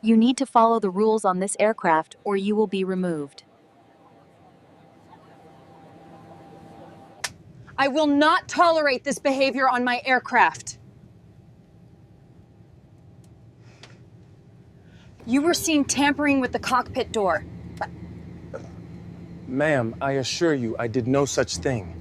You need to follow the rules on this aircraft or you will be removed. I will not tolerate this behavior on my aircraft. You were seen tampering with the cockpit door. Ma'am, I assure you, I did no such thing.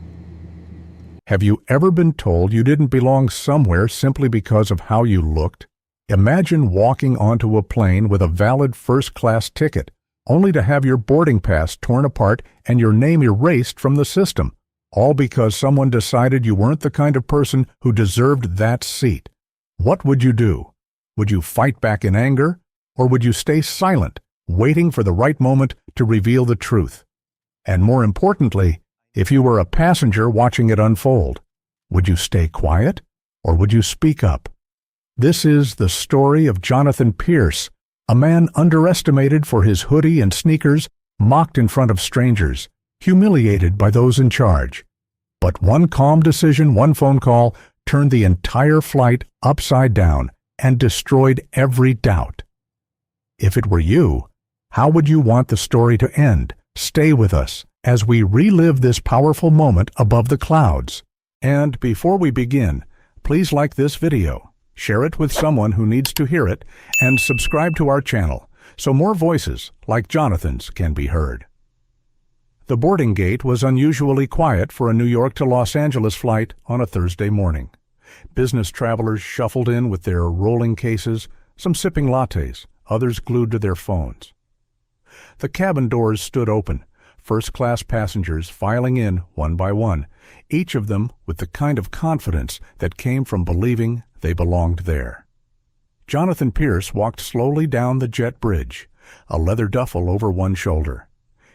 Have you ever been told you didn't belong somewhere simply because of how you looked? Imagine walking onto a plane with a valid first-class ticket, only to have your boarding pass torn apart and your name erased from the system, all because someone decided you weren't the kind of person who deserved that seat. What would you do? Would you fight back in anger, or would you stay silent, waiting for the right moment to reveal the truth? And more importantly, if you were a passenger watching it unfold, would you stay quiet, or would you speak up? This is the story of Jonathan Pierce, a man underestimated for his hoodie and sneakers, mocked in front of strangers, humiliated by those in charge. But one calm decision, one phone call, turned the entire flight upside down and destroyed every doubt. If it were you, how would you want the story to end? Stay with us as we relive this powerful moment above the clouds. And before we begin, please like this video, share it with someone who needs to hear it, and subscribe to our channel so more voices like Jonathan's can be heard. The boarding gate was unusually quiet for a New York to Los Angeles flight on a Thursday morning. Business travelers shuffled in with their rolling cases, some sipping lattes, others glued to their phones. The cabin doors stood open, first-class passengers filing in one by one, each of them with the kind of confidence that came from believing they belonged there. Jonathan Pierce walked slowly down the jet bridge, a leather duffel over one shoulder.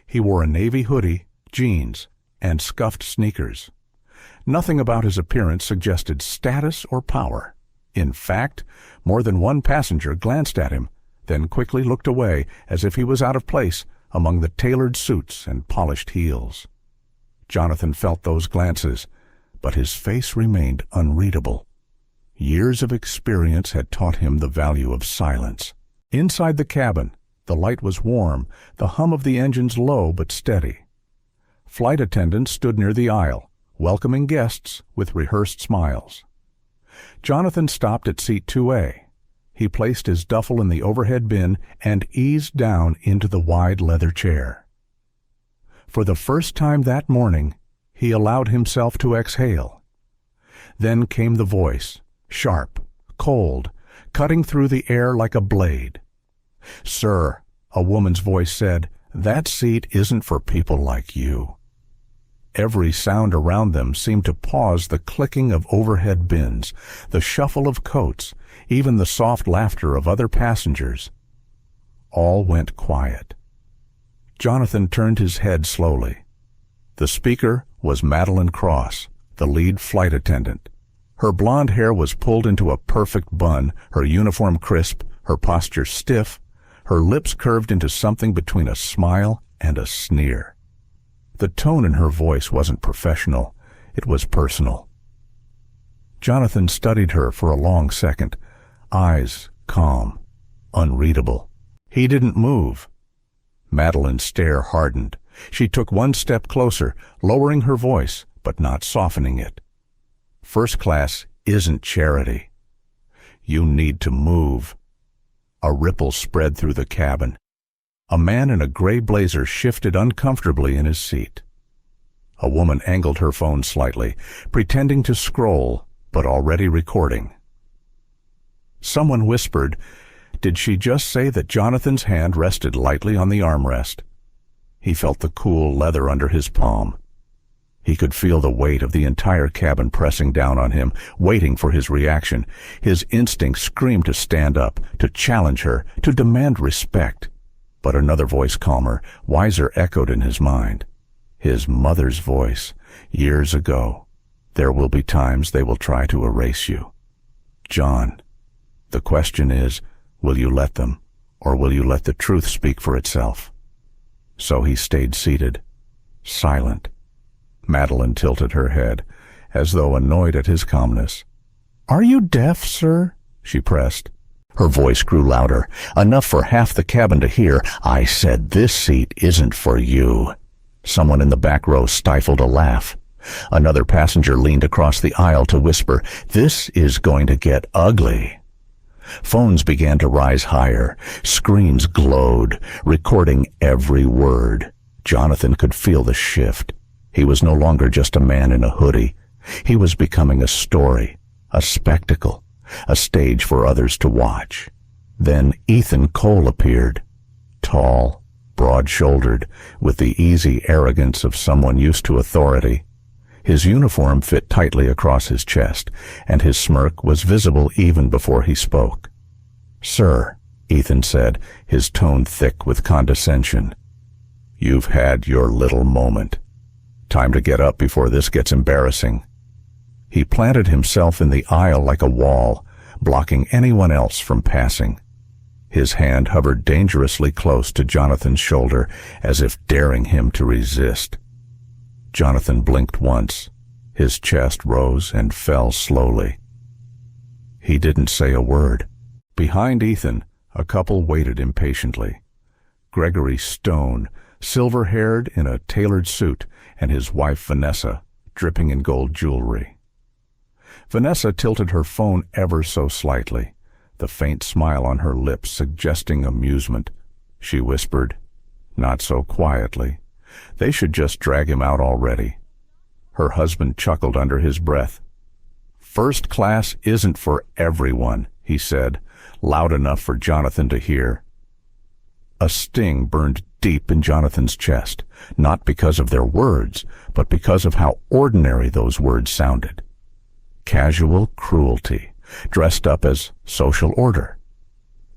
He wore a navy hoodie, jeans, and scuffed sneakers. Nothing about his appearance suggested status or power. In fact, more than one passenger glanced at him, then quickly looked away as if he was out of place among the tailored suits and polished heels. Jonathan felt those glances, but his face remained unreadable. Years of experience had taught him the value of silence. Inside the cabin, the light was warm, the hum of the engines low but steady. Flight attendants stood near the aisle, welcoming guests with rehearsed smiles. Jonathan stopped at seat 2A. He placed his duffel in the overhead bin and eased down into the wide leather chair. For the first time that morning, he allowed himself to exhale. Then came the voice, sharp, cold, cutting through the air like a blade. "Sir," a woman's voice said, "that seat isn't for people like you." Every sound around them seemed to pause, the clicking of overhead bins, the shuffle of coats, even the soft laughter of other passengers. All went quiet. Jonathan turned his head slowly. The speaker was Madeline Cross, the lead flight attendant. Her blonde hair was pulled into a perfect bun, her uniform crisp, her posture stiff, her lips curved into something between a smile and a sneer. The tone in her voice wasn't professional, it was personal. Jonathan studied her for a long second, eyes calm, unreadable. He didn't move. Madeline's stare hardened. She took one step closer, lowering her voice, but not softening it. "First class isn't charity. You need to move." A ripple spread through the cabin. A man in a gray blazer shifted uncomfortably in his seat. A woman angled her phone slightly, pretending to scroll, but already recording. Someone whispered, "Did she just say that?" Jonathan's hand rested lightly on the armrest. He felt the cool leather under his palm. He could feel the weight of the entire cabin pressing down on him, waiting for his reaction. His instinct screamed to stand up, to challenge her, to demand respect. But another voice, calmer, wiser, echoed in his mind. His mother's voice, years ago. "There will be times they will try to erase you. John, the question is, will you let them, or will you let the truth speak for itself?" So he stayed seated, silent. Madeline tilted her head, as though annoyed at his calmness. "Are you deaf, sir?" she pressed. Her voice grew louder, enough for half the cabin to hear. "I said this seat isn't for you." Someone in the back row stifled a laugh. Another passenger leaned across the aisle to whisper, "This is going to get ugly." Phones began to rise higher. Screens glowed, recording every word. Jonathan could feel the shift. He was no longer just a man in a hoodie. He was becoming a story, a spectacle, a stage for others to watch. Then Ethan Cole appeared, tall, broad-shouldered, with the easy arrogance of someone used to authority. His uniform fit tightly across his chest, and his smirk was visible even before he spoke. "Sir," Ethan said, his tone thick with condescension, "you've had your little moment. Time to get up before this gets embarrassing." He planted himself in the aisle like a wall, blocking anyone else from passing. His hand hovered dangerously close to Jonathan's shoulder, as if daring him to resist. Jonathan blinked once. His chest rose and fell slowly. He didn't say a word. Behind Ethan, a couple waited impatiently. Gregory Stone, silver-haired in a tailored suit, and his wife Vanessa, dripping in gold jewelry. Vanessa tilted her phone ever so slightly, the faint smile on her lips suggesting amusement. She whispered, not so quietly, "They should just drag him out already." Her husband chuckled under his breath. "First class isn't for everyone," he said, loud enough for Jonathan to hear. A sting burned deep in Jonathan's chest, not because of their words, but because of how ordinary those words sounded. Casual cruelty, dressed up as social order.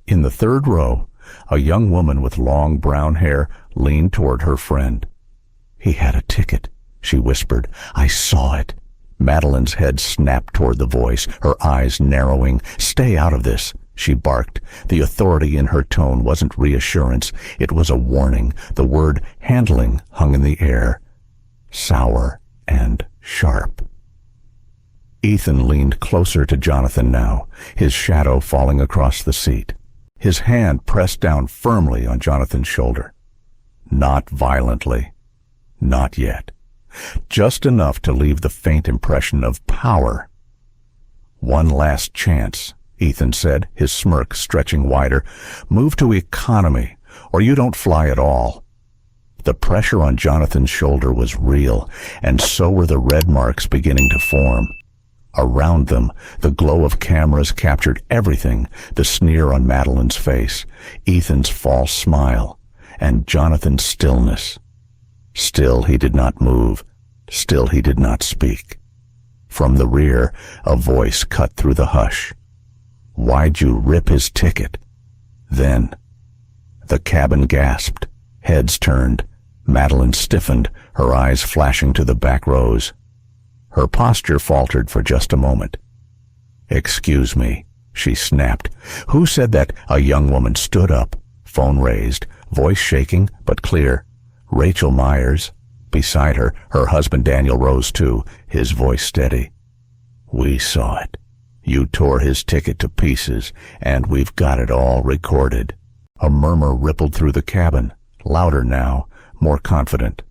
In the third row, a young woman with long brown hair leaned toward her friend. "He had a ticket," she whispered. "I saw it." Madeline's head snapped toward the voice, her eyes narrowing. "Stay out of this," she barked. The authority in her tone wasn't reassurance. It was a warning. The word handling hung in the air, sour and sharp. Ethan leaned closer to Jonathan now, his shadow falling across the seat. His hand pressed down firmly on Jonathan's shoulder. Not violently. Not yet. Just enough to leave the faint impression of power. "One last chance," Ethan said, his smirk stretching wider. "Move to economy, or you don't fly at all." The pressure on Jonathan's shoulder was real, and so were the red marks beginning to form. Around them, the glow of cameras captured everything, the sneer on Madeline's face, Ethan's false smile, and Jonathan's stillness. Still he did not move. Still he did not speak. From the rear, a voice cut through the hush. "Why'd you rip his ticket?" Then, the cabin gasped. Heads turned. Madeline stiffened, her eyes flashing to the back rows. Her posture faltered for just a moment. "Excuse me," she snapped. "Who said that?" A young woman stood up, phone raised, voice shaking but clear. Rachel Myers. Beside her, her husband Daniel rose too, his voice steady. "We saw it. You tore his ticket to pieces, and we've got it all recorded." A murmur rippled through the cabin, louder now, more confident.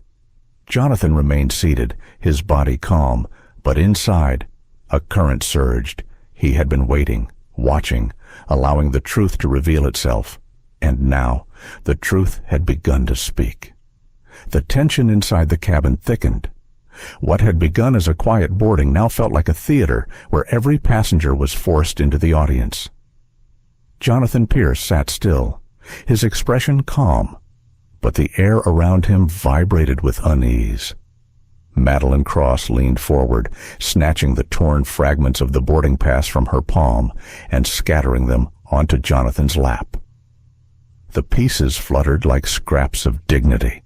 Jonathan remained seated, his body calm, but inside, a current surged. He had been waiting, watching, allowing the truth to reveal itself. And now, the truth had begun to speak. The tension inside the cabin thickened. What had begun as a quiet boarding now felt like a theater where every passenger was forced into the audience. Jonathan Pierce sat still, his expression calm, but the air around him vibrated with unease. Madeline Cross leaned forward, snatching the torn fragments of the boarding pass from her palm and scattering them onto Jonathan's lap. The pieces fluttered like scraps of dignity,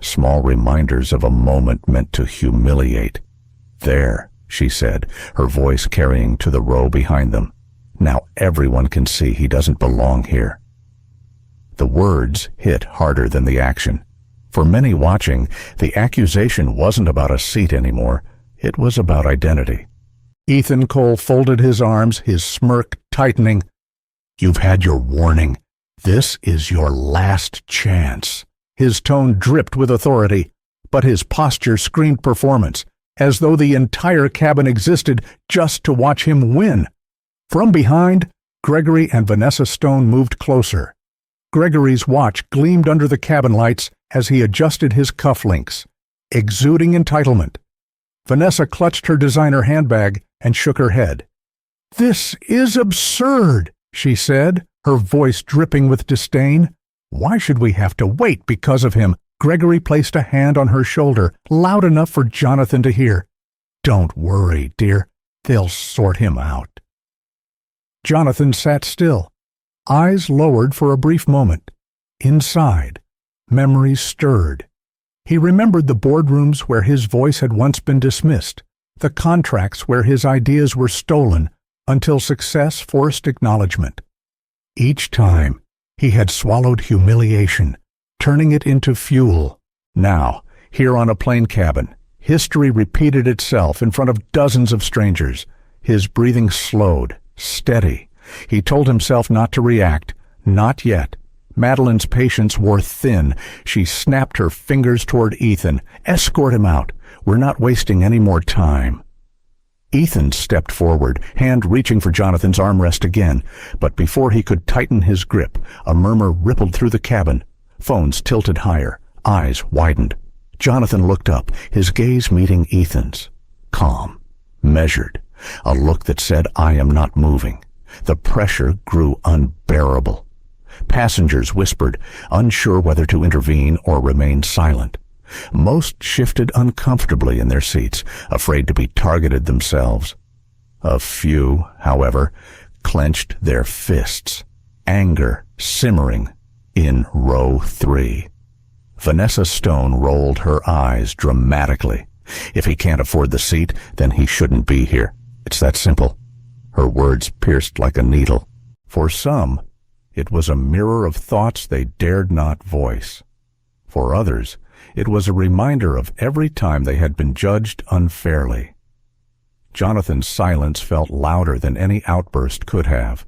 small reminders of a moment meant to humiliate. "There," she said, her voice carrying to the row behind them. "Now everyone can see he doesn't belong here." The words hit harder than the action. For many watching, the accusation wasn't about a seat anymore. It was about identity. Ethan Cole folded his arms, his smirk tightening. You've had your warning. This is your last chance." His tone dripped with authority, but his posture screamed performance, as though the entire cabin existed just to watch him win. From behind, Gregory and Vanessa Stone moved closer. Gregory's watch gleamed under the cabin lights as he adjusted his cufflinks, exuding entitlement. Vanessa clutched her designer handbag and shook her head. "This is absurd," she said, her voice dripping with disdain. "Why should we have to wait because of him?" Gregory placed a hand on her shoulder, loud enough for Jonathan to hear. "Don't worry, dear. They'll sort him out." Jonathan sat still, eyes lowered for a brief moment. Inside, memories stirred. He remembered the boardrooms where his voice had once been dismissed, the contracts where his ideas were stolen until success forced acknowledgement. Each time, he had swallowed humiliation, turning it into fuel. Now, here on a plane cabin, history repeated itself in front of dozens of strangers. His breathing slowed, steady. He told himself not to react. Not yet. Madeline's patience wore thin. She snapped her fingers toward Ethan. "Escort him out. We're not wasting any more time." Ethan stepped forward, hand reaching for Jonathan's armrest again, but before he could tighten his grip, a murmur rippled through the cabin. Phones tilted higher, eyes widened. Jonathan looked up, his gaze meeting Ethan's. Calm, measured, a look that said, "I am not moving." The pressure grew unbearable. Passengers whispered, unsure whether to intervene or remain silent. Most shifted uncomfortably in their seats, afraid to be targeted themselves. A few, however, clenched their fists, anger simmering in row 3. Vanessa Stone rolled her eyes dramatically. "If he can't afford the seat, then he shouldn't be here. It's that simple." Her words pierced like a needle. For some, it was a mirror of thoughts they dared not voice. For others, it was a reminder of every time they had been judged unfairly. Jonathan's silence felt louder than any outburst could have.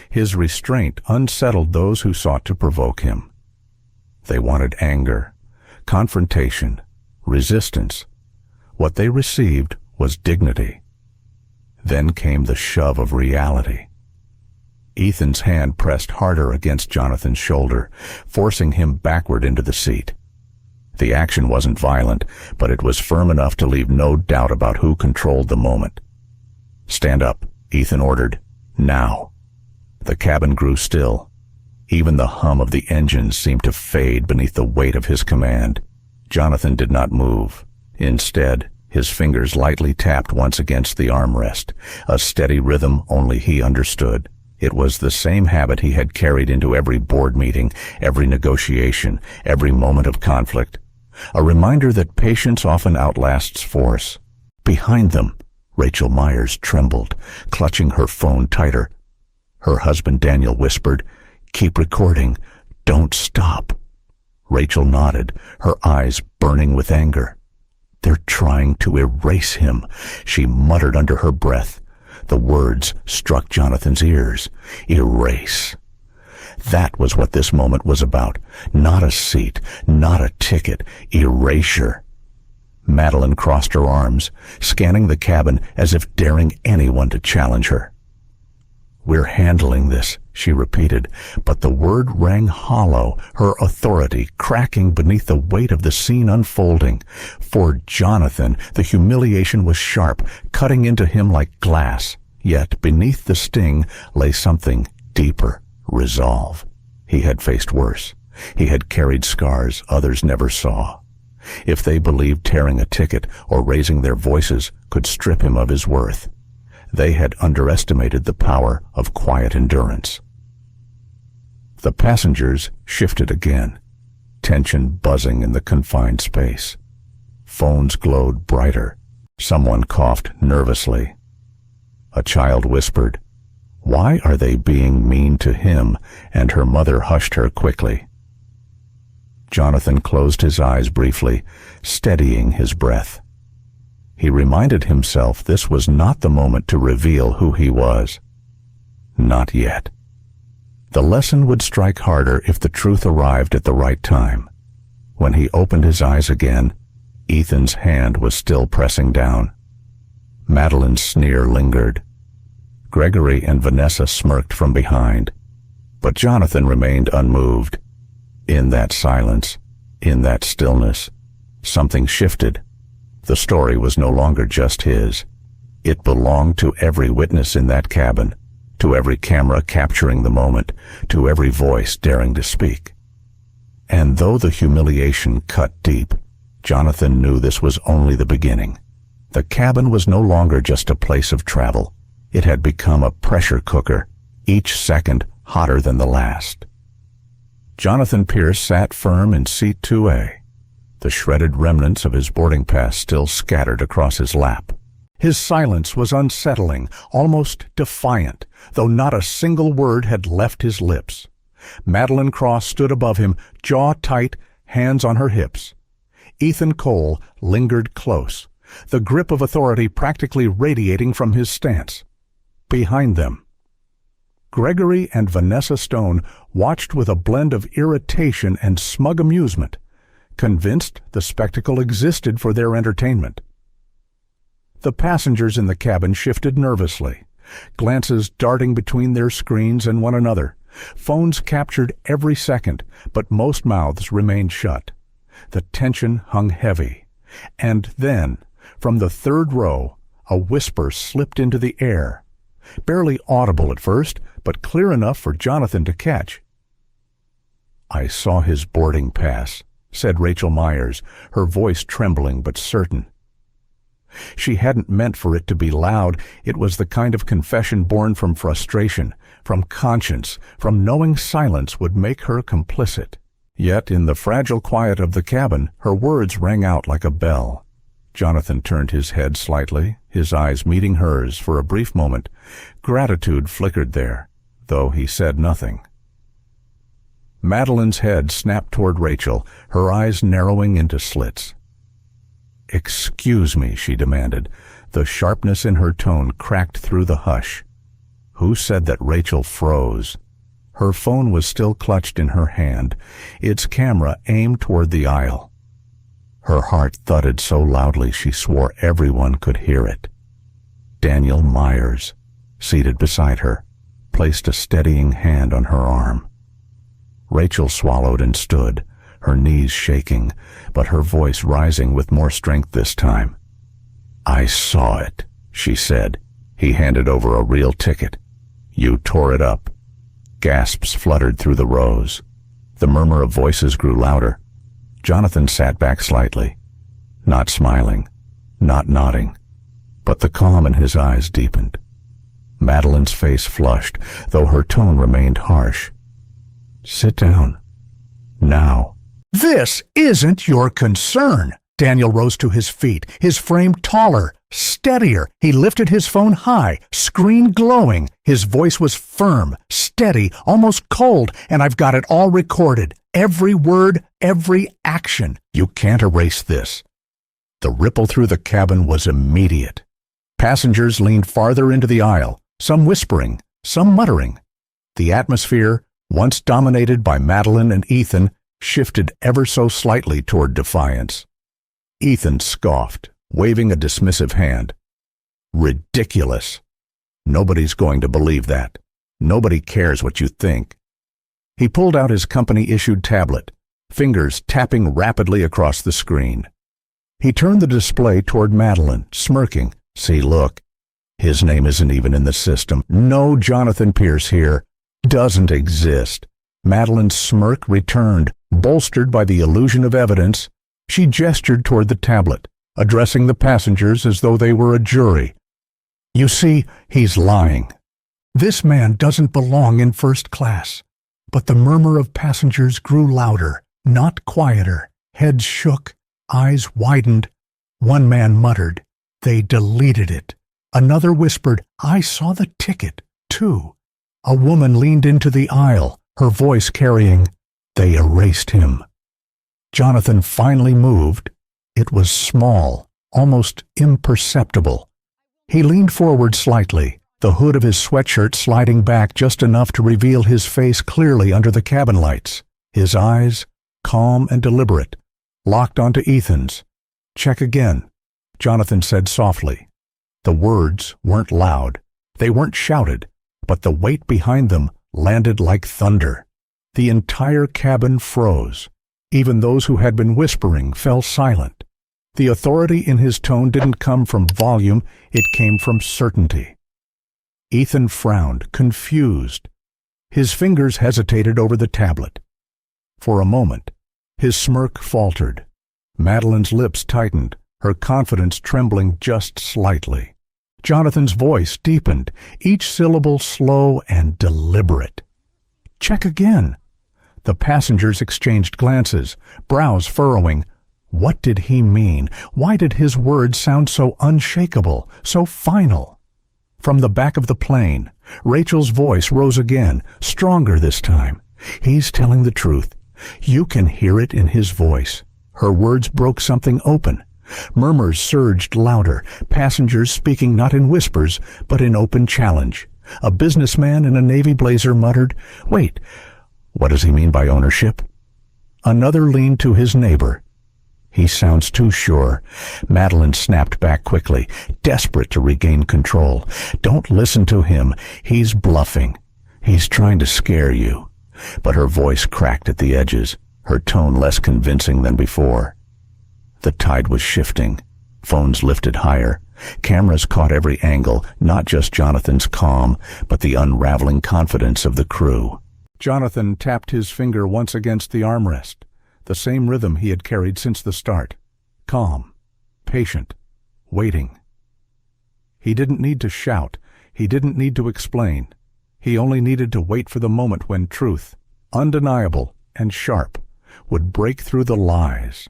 His restraint unsettled those who sought to provoke him. They wanted anger, confrontation, resistance. What they received was dignity. Then came the shove of reality. Ethan's hand pressed harder against Jonathan's shoulder, forcing him backward into the seat. The action wasn't violent, but it was firm enough to leave no doubt about who controlled the moment. "Stand up," Ethan ordered. "Now." The cabin grew still. Even the hum of the engines seemed to fade beneath the weight of his command. Jonathan did not move. Instead, his fingers lightly tapped once against the armrest, a steady rhythm only he understood. It was the same habit he had carried into every board meeting, every negotiation, every moment of conflict. A reminder that patience often outlasts force. Behind them, Rachel Myers trembled, clutching her phone tighter. Her husband Daniel whispered, "Keep recording. Don't stop." Rachel nodded, her eyes burning with anger. "They're trying to erase him," she muttered under her breath. The words struck Jonathan's ears. Erase. That was what this moment was about. Not a seat, not a ticket. Erasure. Madeline crossed her arms, scanning the cabin as if daring anyone to challenge her. "We're handling this," she repeated, but the word rang hollow, her authority cracking beneath the weight of the scene unfolding. For Jonathan, the humiliation was sharp, cutting into him like glass. Yet beneath the sting lay something deeper, resolve. He had faced worse. He had carried scars others never saw. If they believed tearing a ticket or raising their voices could strip him of his worth, they had underestimated the power of quiet endurance. The passengers shifted again, tension buzzing in the confined space. Phones glowed brighter. Someone coughed nervously. A child whispered, "Why are they being mean to him?" and her mother hushed her quickly. Jonathan closed his eyes briefly, steadying his breath. He reminded himself this was not the moment to reveal who he was. Not yet. The lesson would strike harder if the truth arrived at the right time. When he opened his eyes again, Ethan's hand was still pressing down. Madeline's sneer lingered. Gregory and Vanessa smirked from behind, but Jonathan remained unmoved. In that silence, in that stillness, something shifted. The story was no longer just his. It belonged to every witness in that cabin, to every camera capturing the moment, to every voice daring to speak. And though the humiliation cut deep, Jonathan knew this was only the beginning. The cabin was no longer just a place of travel. It had become a pressure cooker, each second hotter than the last. Jonathan Pierce sat firm in seat 2A, the shredded remnants of his boarding pass still scattered across his lap. His silence was unsettling, almost defiant, though not a single word had left his lips. Madeline Cross stood above him, jaw tight, hands on her hips. Ethan Cole lingered close, the grip of authority practically radiating from his stance. Behind them, Gregory and Vanessa Stone watched with a blend of irritation and smug amusement, convinced the spectacle existed for their entertainment. The passengers in the cabin shifted nervously, glances darting between their screens and one another. Phones captured every second, but most mouths remained shut. The tension hung heavy. And then, from the third row, a whisper slipped into the air. Barely audible at first, but clear enough for Jonathan to catch. "I saw his boarding pass," said Rachel Myers, her voice trembling but certain. She hadn't meant for it to be loud. It was the kind of confession born from frustration, from conscience, from knowing silence would make her complicit. Yet in the fragile quiet of the cabin, her words rang out like a bell. Jonathan turned his head slightly, his eyes meeting hers for a brief moment. Gratitude flickered there, though he said nothing. Madeline's head snapped toward Rachel, her eyes narrowing into slits. "Excuse me," she demanded. The sharpness in her tone cracked through the hush. Who said that? Rachel froze. Her phone was still clutched in her hand, its camera aimed toward the aisle. Her heart thudded so loudly she swore everyone could hear it. Daniel Myers, seated beside her, placed a steadying hand on her arm. Rachel swallowed and stood, her knees shaking, but her voice rising with more strength this time. "I saw it," she said. He handed over a real ticket. "You tore it up." Gasps fluttered through the rows. The murmur of voices grew louder. Jonathan sat back slightly, not smiling, not nodding, but the calm in his eyes deepened. Madeline's face flushed, though her tone remained harsh. "Sit down. Now." "This isn't your concern." Daniel rose to his feet, his frame taller, steadier. He lifted his phone high, screen glowing. His voice was firm, steady, almost cold, and I've got it all recorded. Every word, every action. You can't erase this. The ripple through the cabin was immediate. Passengers leaned farther into the aisle, some whispering, some muttering. The atmosphere, once dominated by Madeline and Ethan, shifted ever so slightly toward defiance. Ethan scoffed, waving a dismissive hand. "Ridiculous. Nobody's going to believe that. Nobody cares what you think." He pulled out his company-issued tablet, fingers tapping rapidly across the screen. He turned the display toward Madeline, smirking. "See, look. His name isn't even in the system. No Jonathan Pierce here. Doesn't exist." Madeline's smirk returned, bolstered by the illusion of evidence. She gestured toward the tablet, addressing the passengers as though they were a jury. "You see, he's lying. This man doesn't belong in first class." But the murmur of passengers grew louder, not quieter. Heads shook, eyes widened. One man muttered, "They deleted it." Another whispered, "I saw the ticket, too." A woman leaned into the aisle, her voice carrying, "They erased him." Jonathan finally moved. It was small, almost imperceptible. He leaned forward slightly, the hood of his sweatshirt sliding back just enough to reveal his face clearly under the cabin lights. His eyes, calm and deliberate, locked onto Ethan's. "Check again," Jonathan said softly. The words weren't loud. They weren't shouted, but the weight behind them landed like thunder. The entire cabin froze. Even those who had been whispering fell silent. The authority in his tone didn't come from volume, it came from certainty. Ethan frowned, confused. His fingers hesitated over the tablet. For a moment, his smirk faltered. Madeline's lips tightened, her confidence trembling just slightly. Jonathan's voice deepened, each syllable slow and deliberate. "Check again." The passengers exchanged glances, brows furrowing. What did he mean? Why did his words sound so unshakable, so final? From the back of the plane, Rachel's voice rose again, stronger this time. "He's telling the truth. You can hear it in his voice." Her words broke something open. Murmurs surged louder, passengers speaking not in whispers, but in open challenge. A businessman in a navy blazer muttered, "Wait, what does he mean by ownership?" Another leaned to his neighbor. "He sounds too sure." Madeline snapped back quickly, desperate to regain control. "Don't listen to him. He's bluffing. He's trying to scare you." But her voice cracked at the edges, her tone less convincing than before. The tide was shifting. Phones lifted higher. Cameras caught every angle, not just Jonathan's calm, but the unraveling confidence of the crew. Jonathan tapped his finger once against the armrest, the same rhythm he had carried since the start. Calm, patient, waiting. He didn't need to shout. He didn't need to explain. He only needed to wait for the moment when truth, undeniable and sharp, would break through the lies.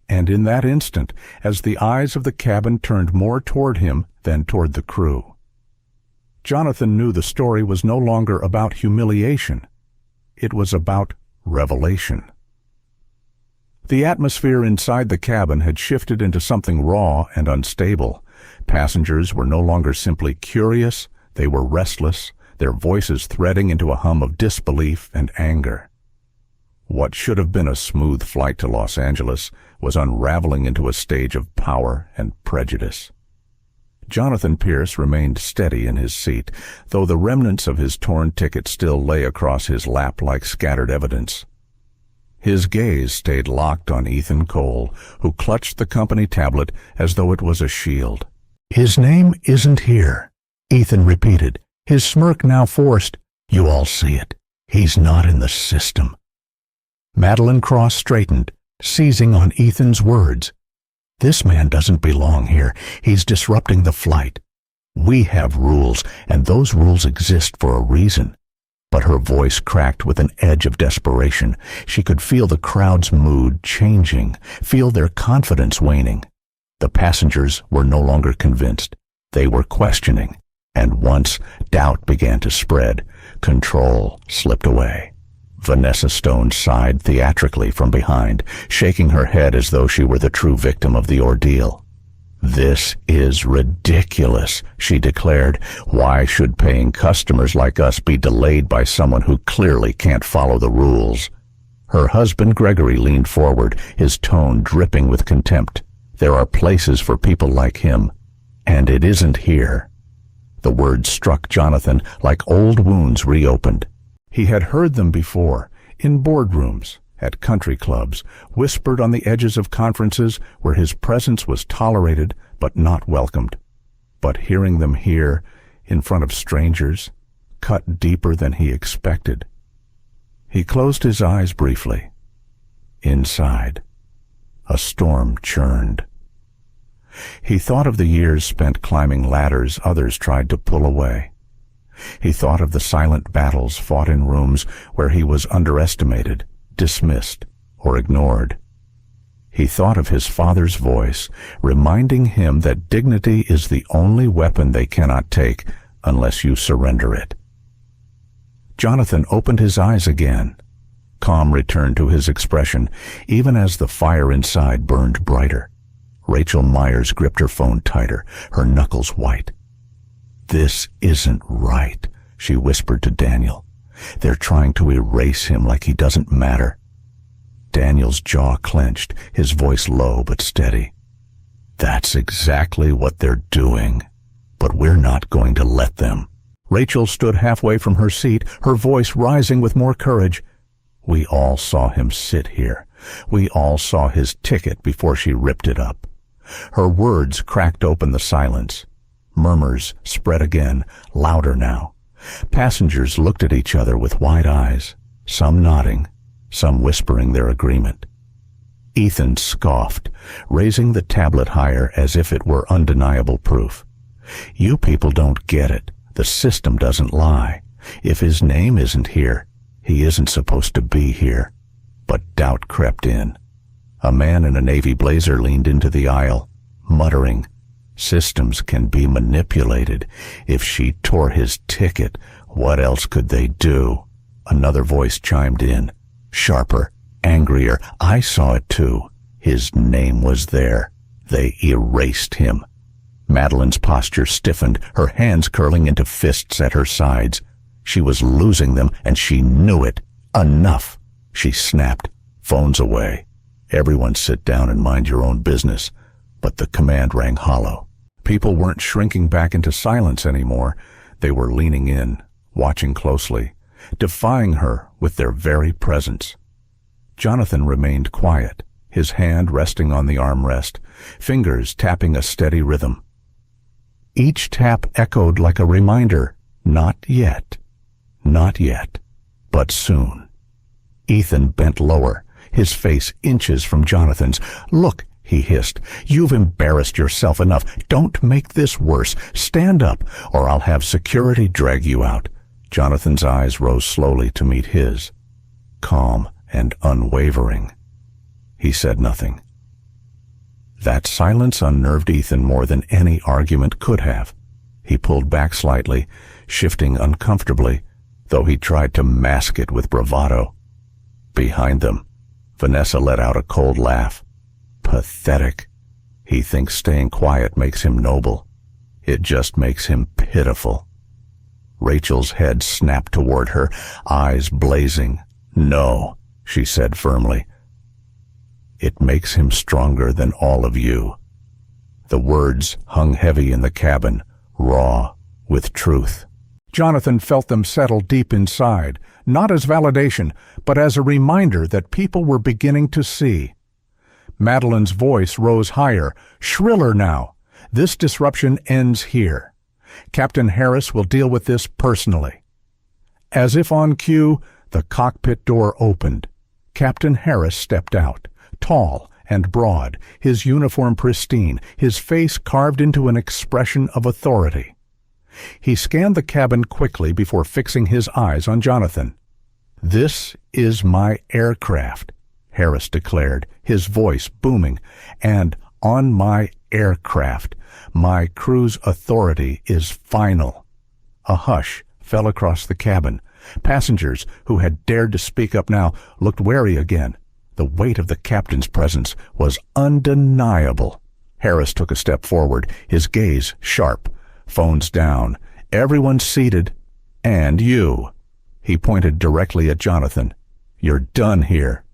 And in that instant, as the eyes of the cabin turned more toward him than toward the crew, Jonathan knew the story was no longer about humiliation. It was about revelation. The atmosphere inside the cabin had shifted into something raw and unstable. Passengers were no longer simply curious, they were restless, their voices threading into a hum of disbelief and anger. What should have been a smooth flight to Los Angeles was unraveling into a stage of power and prejudice. Jonathan Pierce remained steady in his seat, though the remnants of his torn ticket still lay across his lap like scattered evidence. His gaze stayed locked on Ethan Cole, who clutched the company tablet as though it was a shield. "His name isn't here," Ethan repeated, his smirk now forced. "You all see it. He's not in the system." Madeline Cross straightened, seizing on Ethan's words. "This man doesn't belong here. He's disrupting the flight. We have rules, and those rules exist for a reason." But her voice cracked with an edge of desperation. She could feel the crowd's mood changing, feel their confidence waning. The passengers were no longer convinced. They were questioning, and once doubt began to spread, control slipped away. Vanessa Stone sighed theatrically from behind, shaking her head as though she were the true victim of the ordeal. "This is ridiculous," she declared. "Why should paying customers like us be delayed by someone who clearly can't follow the rules?" Her husband Gregory leaned forward, his tone dripping with contempt. "There are places for people like him, and it isn't here." The words struck Jonathan like old wounds reopened. He had heard them before, in boardrooms, at country clubs, whispered on the edges of conferences where his presence was tolerated but not welcomed. But hearing them here, in front of strangers, cut deeper than he expected. He closed his eyes briefly. Inside, a storm churned. He thought of the years spent climbing ladders others tried to pull away. He thought of the silent battles fought in rooms where he was underestimated, dismissed, or ignored. He thought of his father's voice, reminding him that dignity is the only weapon they cannot take unless you surrender it. Jonathan opened his eyes again. Calm returned to his expression, even as the fire inside burned brighter. Rachel Myers gripped her phone tighter, her knuckles white. "This isn't right," she whispered to Daniel. "They're trying to erase him like he doesn't matter." Daniel's jaw clenched, his voice low but steady. "That's exactly what they're doing, but we're not going to let them." Rachel stood halfway from her seat, her voice rising with more courage. "We all saw him sit here. We all saw his ticket before she ripped it up." Her words cracked open the silence. Murmurs spread again, louder now. Passengers looked at each other with wide eyes, some nodding, some whispering their agreement. Ethan scoffed, raising the tablet higher as if it were undeniable proof. "You people don't get it. The system doesn't lie. If his name isn't here, he isn't supposed to be here." But doubt crept in. A man in a navy blazer leaned into the aisle, muttering, "Systems can be manipulated. If she tore his ticket, what else could they do?" Another voice chimed in, sharper, angrier. "I saw it too. His name was there. They erased him." Madeline's posture stiffened, her hands curling into fists at her sides. She was losing them, and she knew it. "Enough!" she snapped. "Phones away. Everyone sit down and mind your own business." But the command rang hollow. People weren't shrinking back into silence anymore. They were leaning in, watching closely, defying her with their very presence. Jonathan remained quiet, his hand resting on the armrest, fingers tapping a steady rhythm. Each tap echoed like a reminder, not yet, not yet, but soon. Ethan bent lower, his face inches from Jonathan's. "Look," he hissed, "you've embarrassed yourself enough. Don't make this worse. Stand up, or I'll have security drag you out." Jonathan's eyes rose slowly to meet his, calm and unwavering. He said nothing. That silence unnerved Ethan more than any argument could have. He pulled back slightly, shifting uncomfortably, though he tried to mask it with bravado. Behind them, Vanessa let out a cold laugh. Pathetic. He thinks staying quiet makes him noble. It just makes him pitiful. Rachel's head snapped toward her, eyes blazing. "No," she said firmly. "It makes him stronger than all of you." The words hung heavy in the cabin, raw with truth. Jonathan felt them settle deep inside, not as validation, but as a reminder that people were beginning to see. Madeline's voice rose higher, shriller now. "This disruption ends here. Captain Harris will deal with this personally." As if on cue, the cockpit door opened. Captain Harris stepped out, tall and broad, his uniform pristine, his face carved into an expression of authority. He scanned the cabin quickly before fixing his eyes on Jonathan. "This is my aircraft," Harris declared, his voice booming, "and on my aircraft, my crew's authority is final." A hush fell across the cabin. Passengers, who had dared to speak up now, looked wary again. The weight of the captain's presence was undeniable. Harris took a step forward, his gaze sharp. "Phones down. Everyone seated. And you." He pointed directly at Jonathan. "You're done here."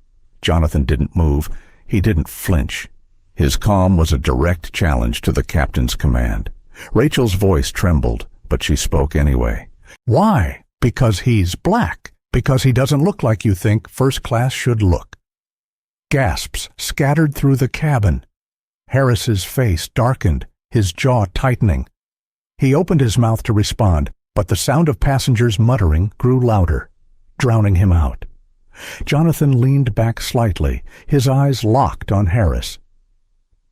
Jonathan didn't move. He didn't flinch. His calm was a direct challenge to the captain's command. Rachel's voice trembled, but she spoke anyway. "Why? Because he's black. Because he doesn't look like you think first class should look." Gasps scattered through the cabin. Harris's face darkened, his jaw tightening. He opened his mouth to respond, but the sound of passengers muttering grew louder, drowning him out. Jonathan leaned back slightly, his eyes locked on Harris.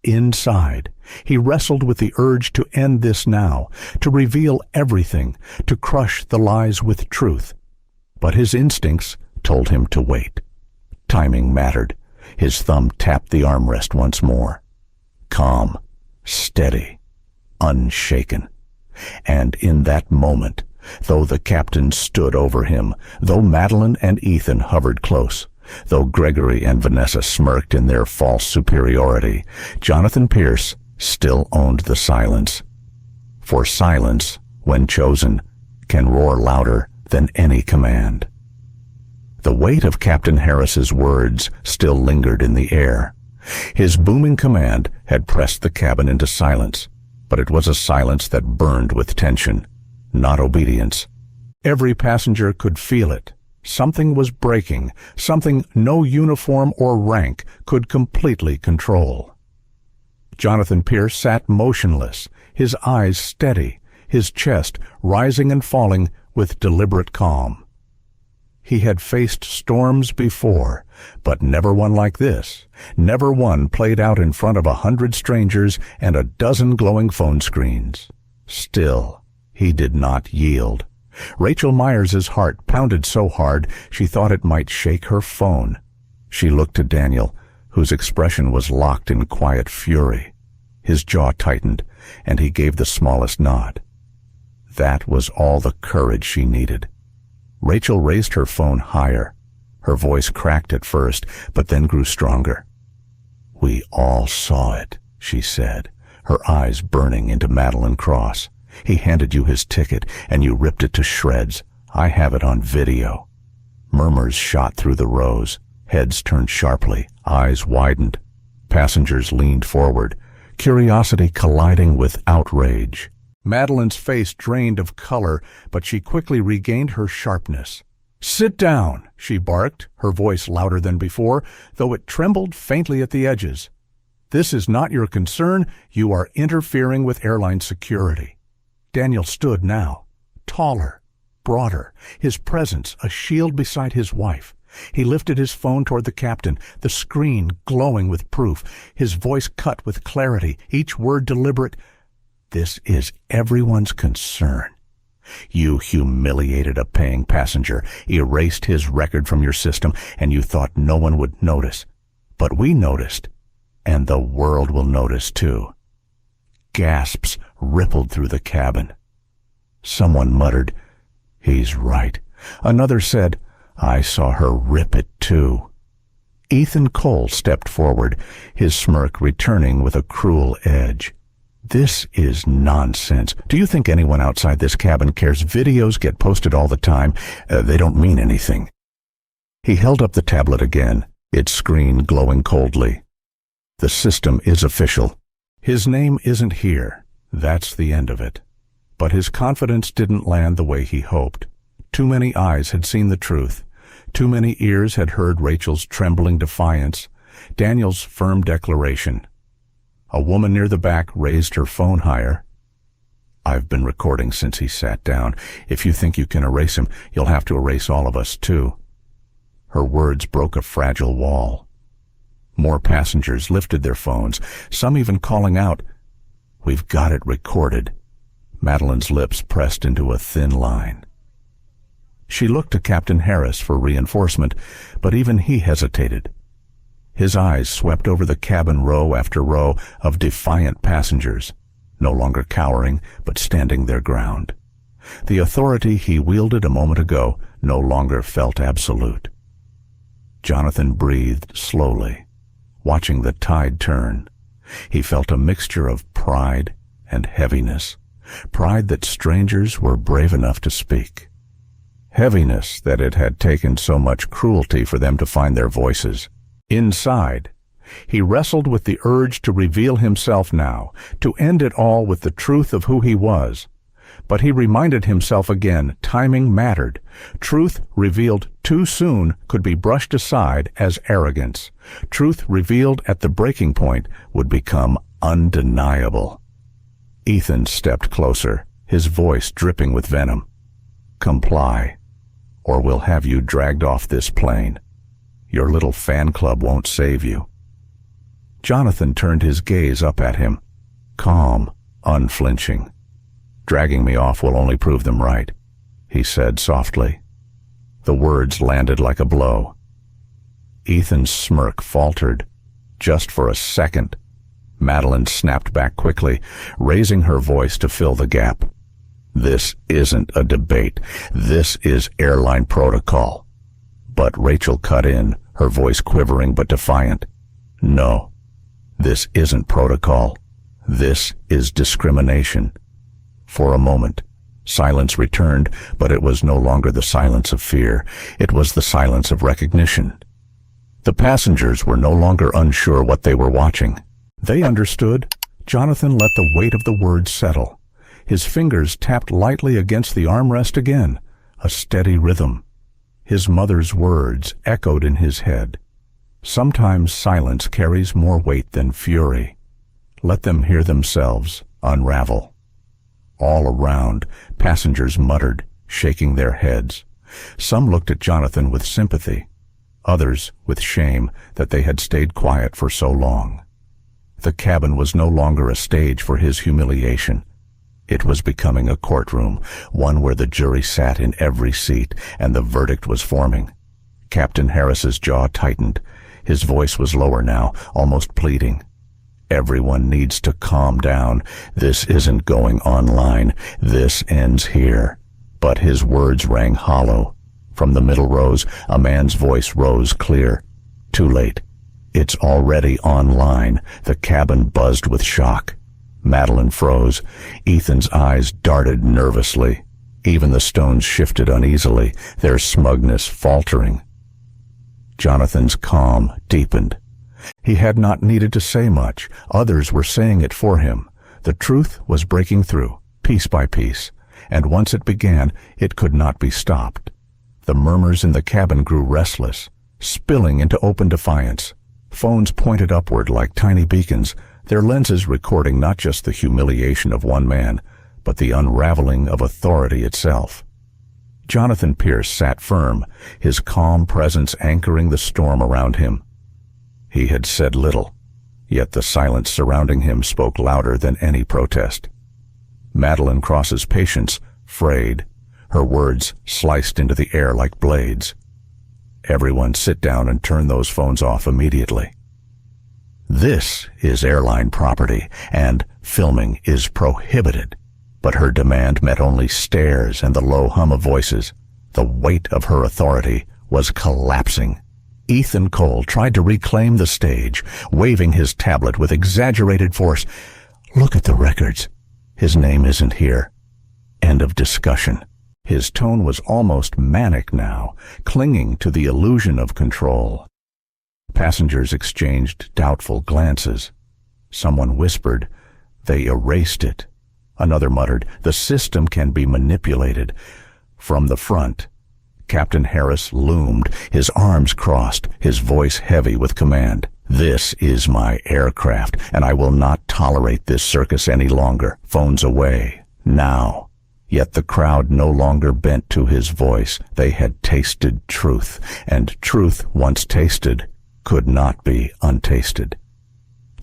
Inside, he wrestled with the urge to end this now, to reveal everything, to crush the lies with truth. But his instincts told him to wait. Timing mattered. His thumb tapped the armrest once more. Calm, steady, unshaken. And in that moment, though the captain stood over him, though Madeline and Ethan hovered close, though Gregory and Vanessa smirked in their false superiority, Jonathan Pierce still owned the silence. For silence when chosen, can roar louder than any command. The weight of Captain Harris's words still lingered in the air. His booming command had pressed the cabin into silence, but it was a silence that burned with tension, not obedience. Every passenger could feel it. Something was breaking, something no uniform or rank could completely control. Jonathan Pierce sat motionless, his eyes steady, his chest rising and falling with deliberate calm. He had faced storms before, but never one like this, never one played out in front of 100 strangers and a dozen glowing phone screens. Still, he did not yield. Rachel Myers's heart pounded so hard she thought it might shake her phone. She looked to Daniel, whose expression was locked in quiet fury. His jaw tightened, and he gave the smallest nod. That was all the courage she needed. Rachel raised her phone higher. Her voice cracked at first, but then grew stronger. "We all saw it," she said, her eyes burning into Madeline Cross. "He handed you his ticket, and you ripped it to shreds. I have it on video." Murmurs shot through the rows. Heads turned sharply, eyes widened. Passengers leaned forward, curiosity colliding with outrage. Madeline's face drained of color, but she quickly regained her sharpness. "Sit down," she barked, her voice louder than before, though it trembled faintly at the edges. "This is not your concern. You are interfering with airline security." Daniel stood now, taller, broader, his presence a shield beside his wife. He lifted his phone toward the captain, the screen glowing with proof, his voice cut with clarity, each word deliberate. "This is everyone's concern. You humiliated a paying passenger, erased his record from your system, and you thought no one would notice. But we noticed, and the world will notice too." Gasps rippled through the cabin. Someone muttered, "He's right." Another said, "I saw her rip it too." Ethan Cole stepped forward, his smirk returning with a cruel edge. "This is nonsense. Do you think anyone outside this cabin cares? Videos get posted all the time. They don't mean anything." He held up the tablet again, its screen glowing coldly. "The system is official. His name isn't here. That's the end of it." But his confidence didn't land the way he hoped. Too many eyes had seen the truth. Too many ears had heard Rachel's trembling defiance, Daniel's firm declaration. A woman near the back raised her phone higher. "I've been recording since he sat down. If you think you can erase him, you'll have to erase all of us, too." Her words broke a fragile wall. More passengers lifted their phones, some even calling out, "We've got it recorded." Madeline's lips pressed into a thin line. She looked to Captain Harris for reinforcement, but even he hesitated. His eyes swept over the cabin row after row of defiant passengers, no longer cowering, but standing their ground. The authority he wielded a moment ago no longer felt absolute. Jonathan breathed slowly, watching the tide turn. He felt a mixture of pride and heaviness, pride that strangers were brave enough to speak, heaviness that it had taken so much cruelty for them to find their voices. Inside, he wrestled with the urge to reveal himself now, to end it all with the truth of who he was. But he reminded himself again, timing mattered. Truth revealed too soon could be brushed aside as arrogance. Truth revealed at the breaking point would become undeniable. Ethan stepped closer, his voice dripping with venom. "Comply, or we'll have you dragged off this plane. Your little fan club won't save you." Jonathan turned his gaze up at him, calm, unflinching. "Dragging me off will only prove them right," he said softly. The words landed like a blow. Ethan's smirk faltered. Just for a second. Madeline snapped back quickly, raising her voice to fill the gap. "This isn't a debate. This is airline protocol." But Rachel cut in, her voice quivering but defiant. "No, this isn't protocol. This is discrimination." For a moment, Silence returned, but it was no longer the silence of fear. It was the silence of recognition. The passengers were no longer unsure what they were watching. They understood. Jonathan let the weight of the words settle. His fingers tapped lightly against the armrest again, a steady rhythm. His mother's words echoed in his head. Sometimes silence carries more weight than fury. Let them hear themselves unravel. All around, passengers muttered, shaking their heads. Some looked at Jonathan with sympathy, others with shame that they had stayed quiet for so long. The cabin was no longer a stage for his humiliation. It was becoming a courtroom, one where the jury sat in every seat and the verdict was forming. Captain Harris's jaw tightened. His voice was lower now, almost pleading. Everyone needs to calm down. This isn't going online. This ends here. But his words rang hollow. From the middle rows, a man's voice rose clear. Too late. It's already online. The cabin buzzed with shock. Madeline froze. Ethan's eyes darted nervously. Even the stones shifted uneasily, their smugness faltering. Jonathan's calm deepened. He had not needed to say much. Others were saying it for him. The truth was breaking through, piece by piece, and once it began, it could not be stopped. The murmurs in the cabin grew restless, spilling into open defiance. Phones pointed upward like tiny beacons, their lenses recording not just the humiliation of one man, but the unraveling of authority itself. Jonathan Pierce sat firm, his calm presence anchoring the storm around him. He had said little, yet the silence surrounding him spoke louder than any protest. Madeline Cross's patience frayed, her words sliced into the air like blades. Everyone sit down and turn those phones off immediately. This is airline property, and filming is prohibited. But her demand met only stares and the low hum of voices. The weight of her authority was collapsing. Ethan Cole tried to reclaim the stage, waving his tablet with exaggerated force. Look at the records. His name isn't here. End of discussion. His tone was almost manic now, clinging to the illusion of control. Passengers exchanged doubtful glances. Someone whispered, "They erased it." Another muttered, "The system can be manipulated." From the front, Captain Harris loomed, his arms crossed, his voice heavy with command. "This is my aircraft, and I will not tolerate this circus any longer. Phones away. Now." Yet the crowd no longer bent to his voice. They had tasted truth, and truth, once tasted, could not be untasted.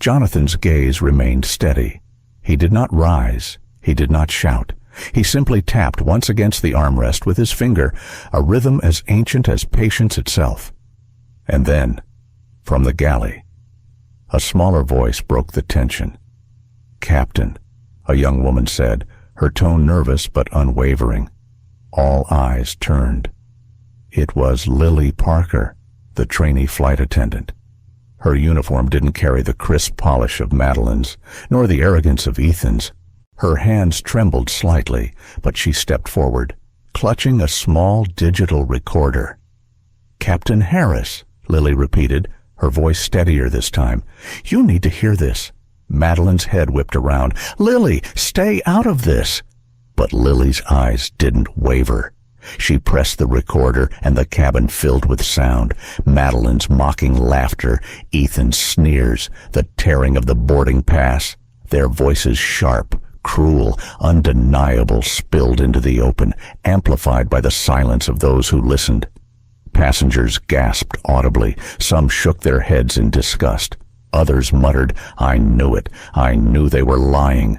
Jonathan's gaze remained steady. He did not rise. He did not shout. He simply tapped once against the armrest with his finger, a rhythm as ancient as patience itself. And then, from the galley, a smaller voice broke the tension. "Captain," a young woman said, her tone nervous but unwavering. All eyes turned. It was Lily Parker, the trainee flight attendant. Her uniform didn't carry the crisp polish of Madeline's, nor the arrogance of Ethan's. Her hands trembled slightly, but she stepped forward, clutching a small digital recorder. "Captain Harris," Lily repeated, her voice steadier this time. "You need to hear this." Madeline's head whipped around. "Lily, stay out of this!" But Lily's eyes didn't waver. She pressed the recorder, and the cabin filled with sound. Madeline's mocking laughter, Ethan's sneers, the tearing of the boarding pass. Their voices sharp, cruel, undeniable, spilled into the open, amplified by the silence of those who listened. Passengers gasped audibly. Some shook their heads in disgust. Others muttered, "I knew it. I knew they were lying."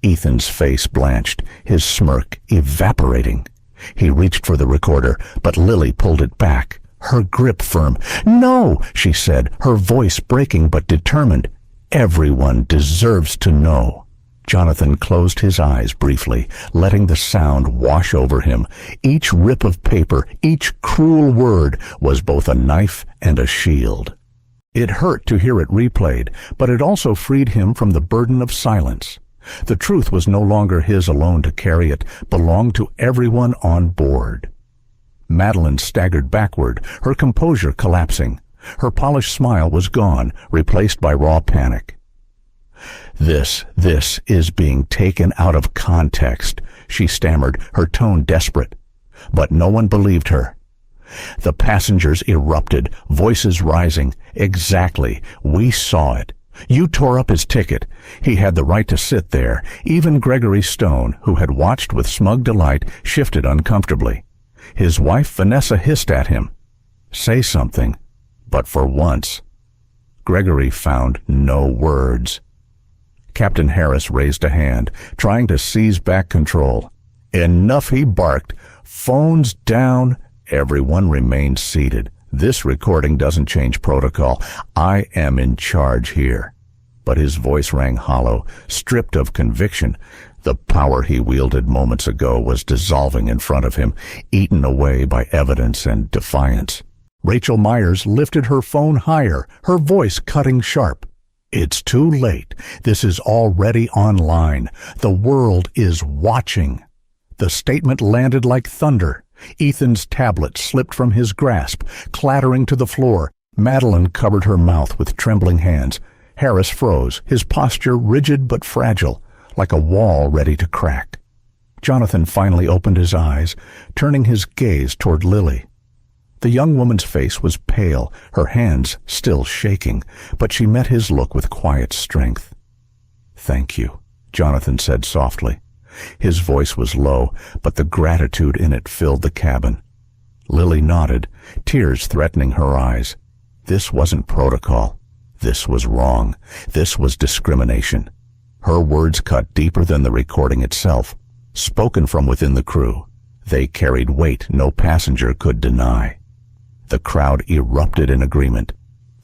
Ethan's face blanched, his smirk evaporating. He reached for the recorder, but Lily pulled it back, her grip firm. "No," she said, her voice breaking but determined. "Everyone deserves to know." Jonathan closed his eyes briefly, letting the sound wash over him. Each rip of paper, each cruel word was both a knife and a shield. It hurt to hear it replayed, but it also freed him from the burden of silence. The truth was no longer his alone to carry. It belonged to everyone on board. Madeline staggered backward, her composure collapsing. Her polished smile was gone, replaced by raw panic. This is being taken out of context," she stammered, her tone desperate. But no one believed her. The passengers erupted, voices rising. "Exactly. We saw it. You tore up his ticket. He had the right to sit there." Even Gregory Stone, who had watched with smug delight, shifted uncomfortably. His wife Vanessa hissed at him. "Say something." But for once, Gregory found no words. Captain Harris raised a hand, trying to seize back control. "Enough," he barked. "Phones down." Everyone remained seated. "This recording doesn't change protocol. I am in charge here." But his voice rang hollow, stripped of conviction. The power he wielded moments ago was dissolving in front of him, eaten away by evidence and defiance. Rachel Myers lifted her phone higher, her voice cutting sharp. "It's too late. This is already online. The world is watching." The statement landed like thunder. Ethan's tablet slipped from his grasp, clattering to the floor. Madeline covered her mouth with trembling hands. Harris froze, his posture rigid but fragile, like a wall ready to crack. Jonathan finally opened his eyes, turning his gaze toward Lily. The young woman's face was pale, her hands still shaking, but she met his look with quiet strength. "Thank you," Jonathan said softly. His voice was low, but the gratitude in it filled the cabin. Lily nodded, tears threatening her eyes. This wasn't protocol. This was wrong. This was discrimination. Her words cut deeper than the recording itself, spoken from within the crew. They carried weight no passenger could deny. The crowd erupted in agreement.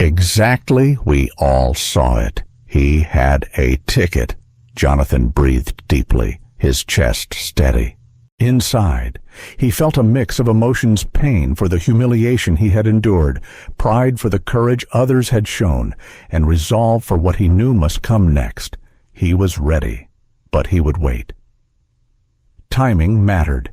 "Exactly, we all saw it. He had a ticket." Jonathan breathed deeply, his chest steady. Inside, he felt a mix of emotions: pain for the humiliation he had endured, pride for the courage others had shown, and resolve for what he knew must come next. He was ready, but he would wait. Timing mattered.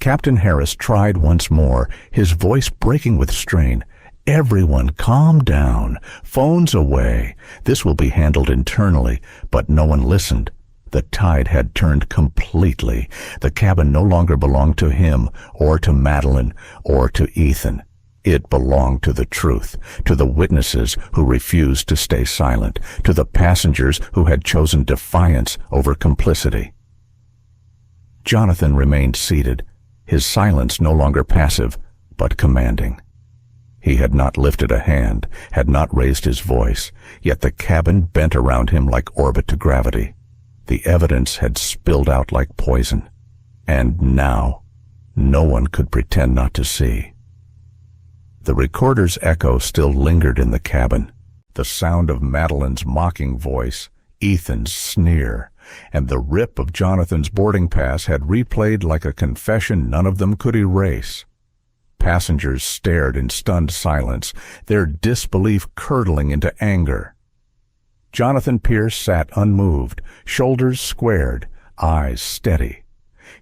Captain Harris tried once more, his voice breaking with strain. "Everyone calm down. Phones away. This will be handled internally." But no one listened. The tide had turned completely. The cabin no longer belonged to him, or to Madeline, or to Ethan. It belonged to the truth, to the witnesses who refused to stay silent, to the passengers who had chosen defiance over complicity. Jonathan remained seated, his silence no longer passive, but commanding. He had not lifted a hand, had not raised his voice, yet the cabin bent around him like orbit to gravity. The evidence had spilled out like poison, and now no one could pretend not to see. The recorder's echo still lingered in the cabin, the sound of Madeline's mocking voice, Ethan's sneer, and the rip of Jonathan's boarding pass had replayed like a confession none of them could erase. Passengers stared in stunned silence, their disbelief curdling into anger. Jonathan Pierce sat unmoved, shoulders squared, eyes steady.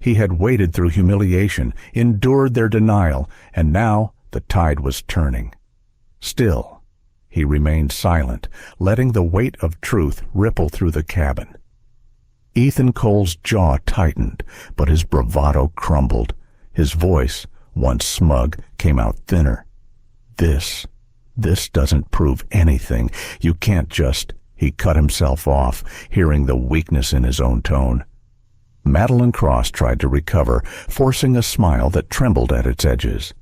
He had waded through humiliation, endured their denial, and now the tide was turning. Still, he remained silent, letting the weight of truth ripple through the cabin. Ethan Cole's jaw tightened, but his bravado crumbled. His voice, once smug, came out thinner. This doesn't prove anything. You can't just..." He cut himself off, hearing the weakness in his own tone. Madeline Cross tried to recover, forcing a smile that trembled at its edges.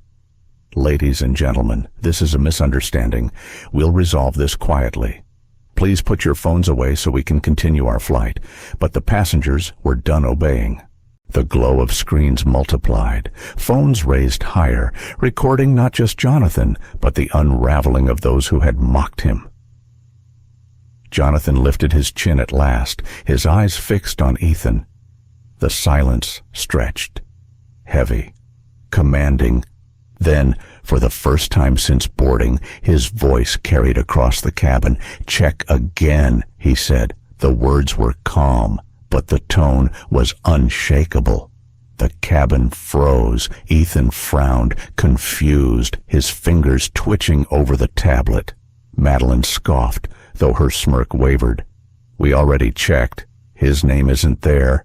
"Ladies and gentlemen, this is a misunderstanding. We'll resolve this quietly. Please put your phones away so we can continue our flight." But the passengers were done obeying. The glow of screens multiplied, phones raised higher, recording not just Jonathan, but the unraveling of those who had mocked him. Jonathan lifted his chin at last, his eyes fixed on Ethan. The silence stretched, heavy, commanding. Then, for the first time since boarding, his voice carried across the cabin. "Check again," he said. The words were calm, but the tone was unshakable. The cabin froze. Ethan frowned, confused, his fingers twitching over the tablet. Madeline scoffed, though her smirk wavered. "We already checked. His name isn't there."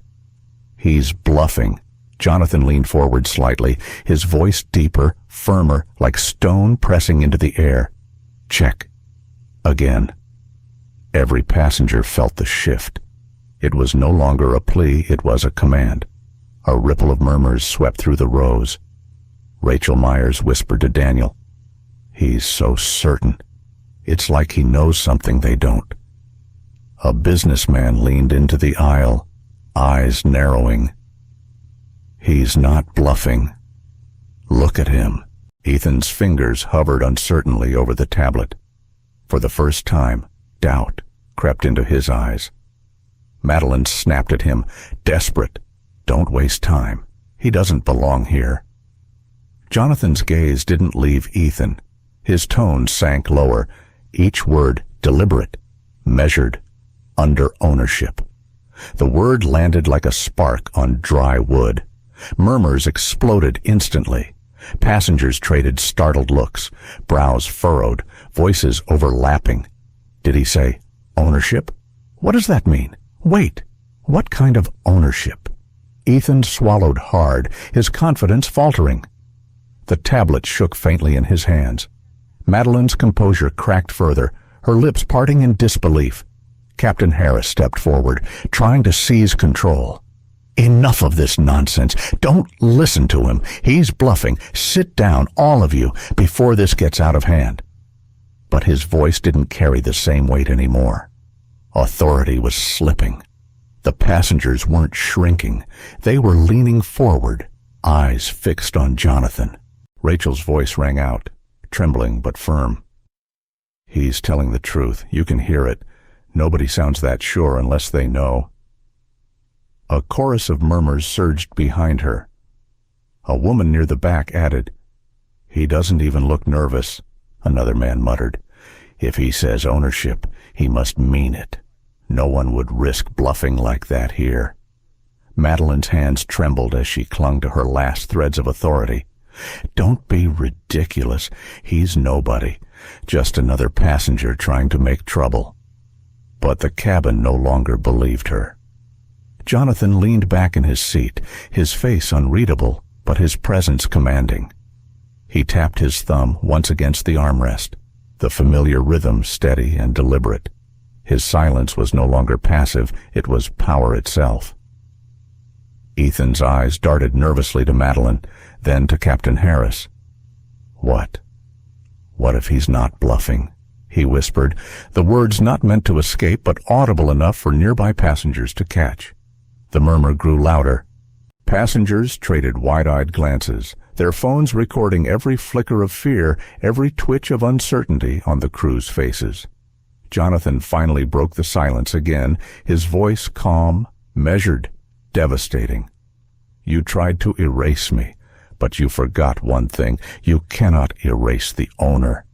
"He's bluffing." Jonathan leaned forward slightly, his voice deeper, firmer, like stone pressing into the air. "Check." Again. Every passenger felt the shift. It was no longer a plea, it was a command. A ripple of murmurs swept through the rows. Rachel Myers whispered to Daniel, "He's so certain. It's like he knows something they don't." A businessman leaned into the aisle, eyes narrowing. "He's not bluffing. Look at him." Ethan's fingers hovered uncertainly over the tablet. For the first time, doubt crept into his eyes. Madeline snapped at him, desperate. "Don't waste time. He doesn't belong here." Jonathan's gaze didn't leave Ethan. His tone sank lower, each word deliberate, measured, under ownership. The word landed like a spark on dry wood. Murmurs exploded instantly. Passengers traded startled looks, brows furrowed, voices overlapping. Did he say ownership? What does that mean? Wait, what kind of ownership? Ethan swallowed hard, his confidence faltering. The tablet shook faintly in his hands. Madeline's composure cracked further, her lips parting in disbelief. Captain Harris stepped forward, trying to seize control. "Enough of this nonsense. Don't listen to him. He's bluffing. Sit down, all of you, before this gets out of hand." But his voice didn't carry the same weight anymore. Authority was slipping. The passengers weren't shrinking. They were leaning forward, eyes fixed on Jonathan. Rachel's voice rang out, trembling but firm. "He's telling the truth. You can hear it. Nobody sounds that sure unless they know." A chorus of murmurs surged behind her. A woman near the back added, "He doesn't even look nervous." Another man muttered, "If he says ownership, he must mean it. No one would risk bluffing like that here." Madeline's hands trembled as she clung to her last threads of authority. "Don't be ridiculous. He's nobody. Just another passenger trying to make trouble." But the cabin no longer believed her. Jonathan leaned back in his seat, his face unreadable, but his presence commanding. He tapped his thumb once against the armrest, the familiar rhythm steady and deliberate. His silence was no longer passive, it was power itself. Ethan's eyes darted nervously to Madeline, then to Captain Harris. What if he's not bluffing?" he whispered, the words not meant to escape but audible enough for nearby passengers to catch. The murmur grew louder. Passengers traded wide-eyed glances, their phones recording every flicker of fear, every twitch of uncertainty on the crew's faces. Jonathan finally broke the silence again, his voice calm, measured, devastating. "You tried to erase me, but you forgot one thing. You cannot erase the owner."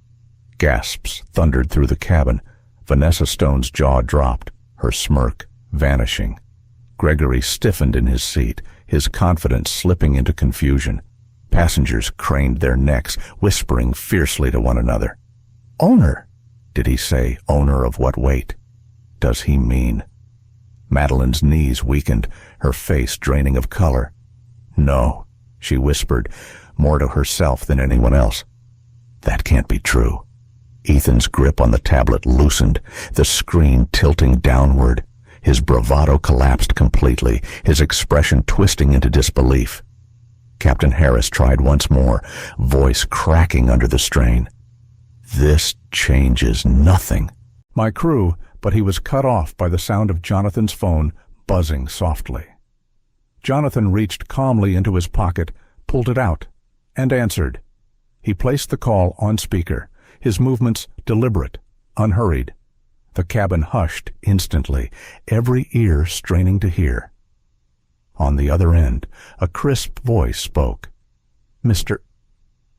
Gasps thundered through the cabin. Vanessa Stone's jaw dropped, her smirk vanishing. Gregory stiffened in his seat, his confidence slipping into confusion. Passengers craned their necks, whispering fiercely to one another. "Owner?" Did he say owner of what weight? Does he mean? Madeline's knees weakened, her face draining of color. "No," she whispered, more to herself than anyone else. "That can't be true." Ethan's grip on the tablet loosened, the screen tilting downward. His bravado collapsed completely, his expression twisting into disbelief. Captain Harris tried once more, voice cracking under the strain. "This changes nothing." "My crew," but he was cut off by the sound of Jonathan's phone buzzing softly. Jonathan reached calmly into his pocket, pulled it out, and answered. He placed the call on speaker, his movements deliberate, unhurried. The cabin hushed instantly, every ear straining to hear. On the other end, a crisp voice spoke. "Mr.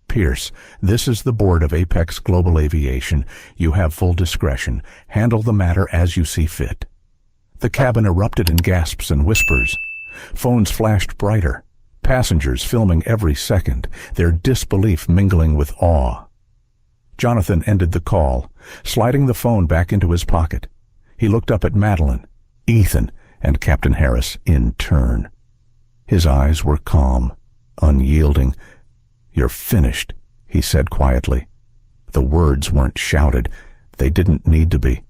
Pierce, this is the board of Apex Global Aviation. You have full discretion. Handle the matter as you see fit." The cabin erupted in gasps and whispers. Phones flashed brighter, passengers filming every second, their disbelief mingling with awe. Jonathan ended the call, sliding the phone back into his pocket. He looked up at Madeline, Ethan, and Captain Harris in turn. His eyes were calm, unyielding. "You're finished," he said quietly. The words weren't shouted. They didn't need to be.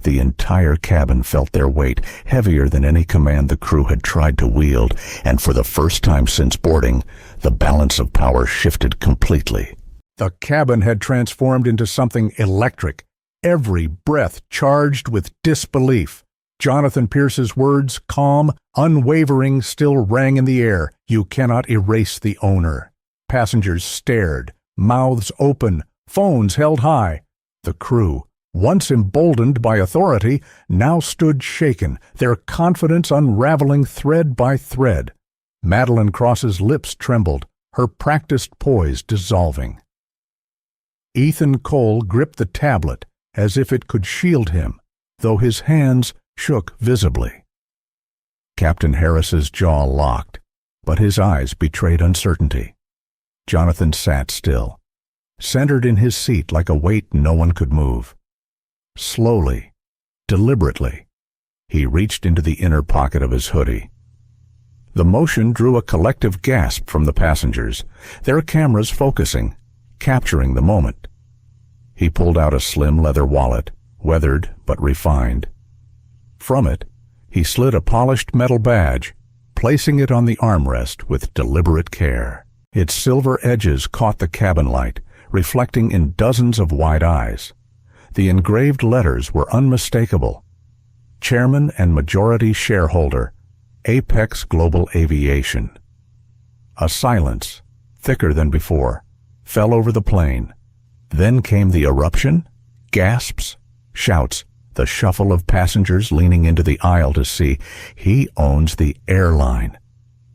The entire cabin felt their weight, heavier than any command the crew had tried to wield, and for the first time since boarding, the balance of power shifted completely. The cabin had transformed into something electric, every breath charged with disbelief. Jonathan Pierce's words, calm, unwavering, still rang in the air. "You cannot erase the owner." Passengers stared, mouths open, phones held high. The crew, once emboldened by authority, now stood shaken, their confidence unraveling thread by thread. Madeline Cross's lips trembled, her practiced poise dissolving. Ethan Cole gripped the tablet as if it could shield him, though his hands shook visibly. Captain Harris's jaw locked, but his eyes betrayed uncertainty. Jonathan sat still, centered in his seat like a weight no one could move. Slowly, deliberately, he reached into the inner pocket of his hoodie. The motion drew a collective gasp from the passengers, their cameras focusing, capturing the moment. He pulled out a slim leather wallet, weathered but refined. From it, he slid a polished metal badge, placing it on the armrest with deliberate care. Its silver edges caught the cabin light, reflecting in dozens of wide eyes. The engraved letters were unmistakable. Chairman and majority shareholder, Apex Global Aviation. A silence, thicker than before, fell over the plane. Then came the eruption, gasps, shouts, the shuffle of passengers leaning into the aisle to see. He owns the airline.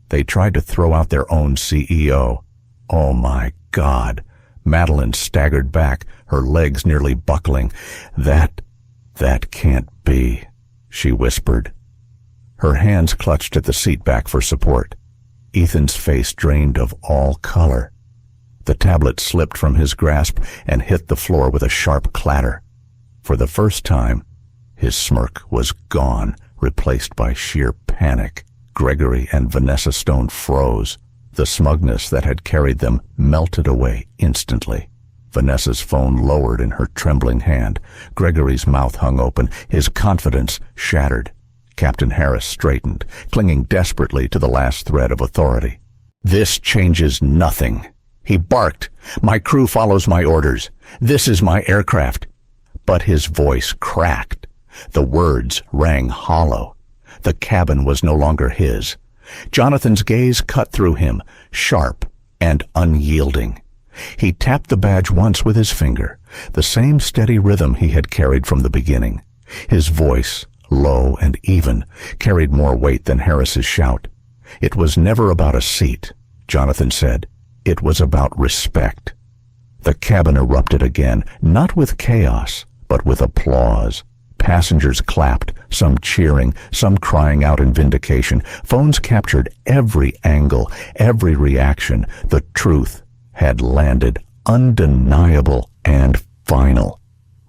They tried to throw out their own CEO. Oh my God. Madeline staggered back, her legs nearly buckling. That can't be, she whispered. Her hands clutched at the seat back for support. Ethan's face drained of all color. The tablet slipped from his grasp and hit the floor with a sharp clatter. For the first time, his smirk was gone, replaced by sheer panic. Gregory and Vanessa Stone froze. The smugness that had carried them melted away instantly. Vanessa's phone lowered in her trembling hand. Gregory's mouth hung open, his confidence shattered. Captain Harris straightened, clinging desperately to the last thread of authority. "This changes nothing," he barked. "My crew follows my orders. This is my aircraft." But his voice cracked. The words rang hollow. The cabin was no longer his. Jonathan's gaze cut through him, sharp and unyielding. He tapped the badge once with his finger, the same steady rhythm he had carried from the beginning. His voice, low and even, carried more weight than Harris's shout. It was never about a seat, Jonathan said. It was about respect. The cabin erupted again, not with chaos, but with applause. Passengers clapped, some cheering, some crying out in vindication. Phones captured every angle, every reaction. The truth had landed, undeniable and final.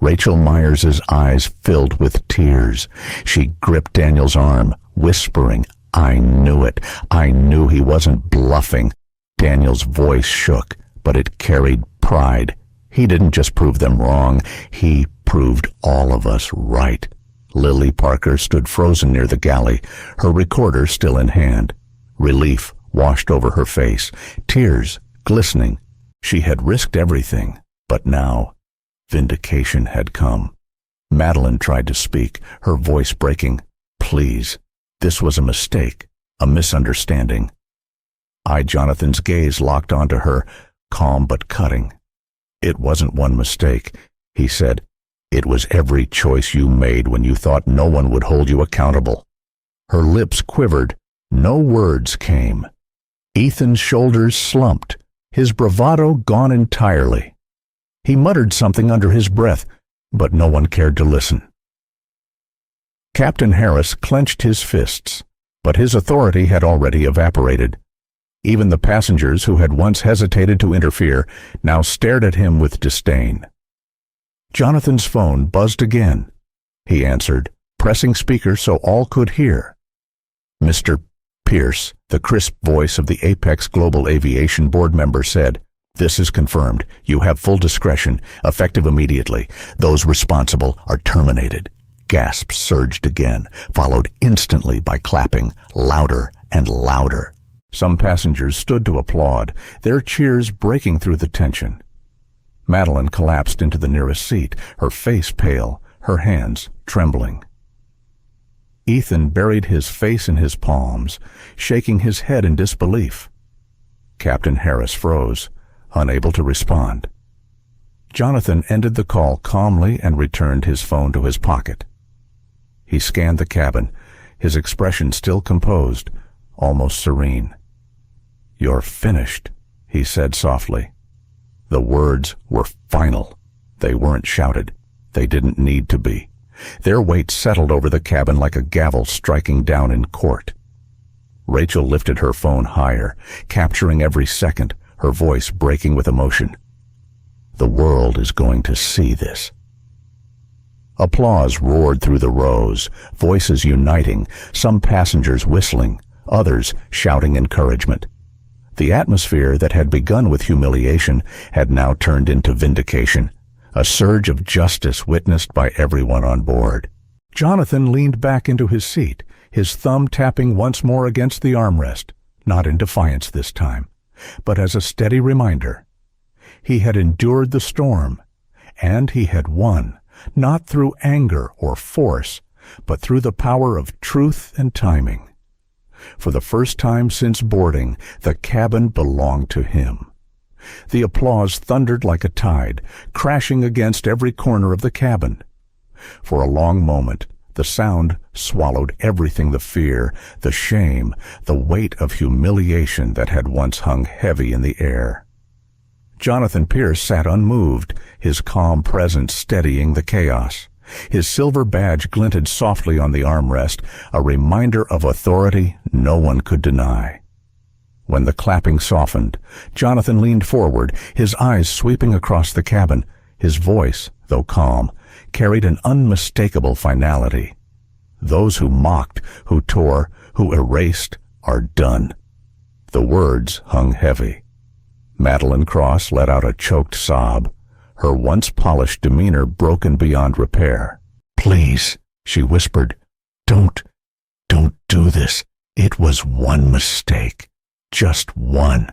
Rachel Myers's eyes filled with tears. She gripped Daniel's arm, whispering, "I knew it. I knew he wasn't bluffing." Daniel's voice shook, but it carried pride. He didn't just prove them wrong, he proved all of us right. Lily Parker stood frozen near the galley, her recorder still in hand. Relief washed over her face, tears glistening. She had risked everything, but now vindication had come. Madeline tried to speak, her voice breaking. "Please, this was a mistake, a misunderstanding." Jonathan's gaze locked onto her, calm but cutting. "It wasn't one mistake," he said. "It was every choice you made when you thought no one would hold you accountable." Her lips quivered. No words came. Ethan's shoulders slumped, his bravado gone entirely. He muttered something under his breath, but no one cared to listen. Captain Harris clenched his fists, but his authority had already evaporated. Even the passengers who had once hesitated to interfere now stared at him with disdain. Jonathan's phone buzzed again. He answered, pressing speaker so all could hear. Mr. Pierce, the crisp voice of the Apex Global Aviation board member said, "This is confirmed. You have full discretion, effective immediately. Those responsible are terminated." Gasps surged again, followed instantly by clapping, louder and louder. Some passengers stood to applaud, their cheers breaking through the tension. Madeline collapsed into the nearest seat, her face pale, her hands trembling. Ethan buried his face in his palms, shaking his head in disbelief. Captain Harris froze, unable to respond. Jonathan ended the call calmly and returned his phone to his pocket. He scanned the cabin, his expression still composed, almost serene. "You're finished," he said softly. The words were final. They weren't shouted. They didn't need to be. Their weight settled over the cabin like a gavel striking down in court. Rachel lifted her phone higher, capturing every second, her voice breaking with emotion. "The world is going to see this." Applause roared through the rows, voices uniting, some passengers whistling, others shouting encouragement. The atmosphere that had begun with humiliation had now turned into vindication, a surge of justice witnessed by everyone on board. Jonathan leaned back into his seat, his thumb tapping once more against the armrest, not in defiance this time, but as a steady reminder. He had endured the storm, and he had won, not through anger or force, but through the power of truth and timing. For the first time since boarding, the cabin belonged to him. The applause thundered like a tide, crashing against every corner of the cabin. For a long moment, the sound swallowed everything, the fear, the shame, the weight of humiliation that had once hung heavy in the air. Jonathan Pierce sat unmoved, his calm presence steadying the chaos. His silver badge glinted softly on the armrest, a reminder of authority no one could deny. When the clapping softened, Jonathan leaned forward, his eyes sweeping across the cabin. His voice, though calm, carried an unmistakable finality. "Those who mocked, who tore, who erased, are done." The words hung heavy. Madeline Cross let out a choked sob, her once polished demeanor broken beyond repair. "Please," she whispered, don't do this. It was one mistake. Just one.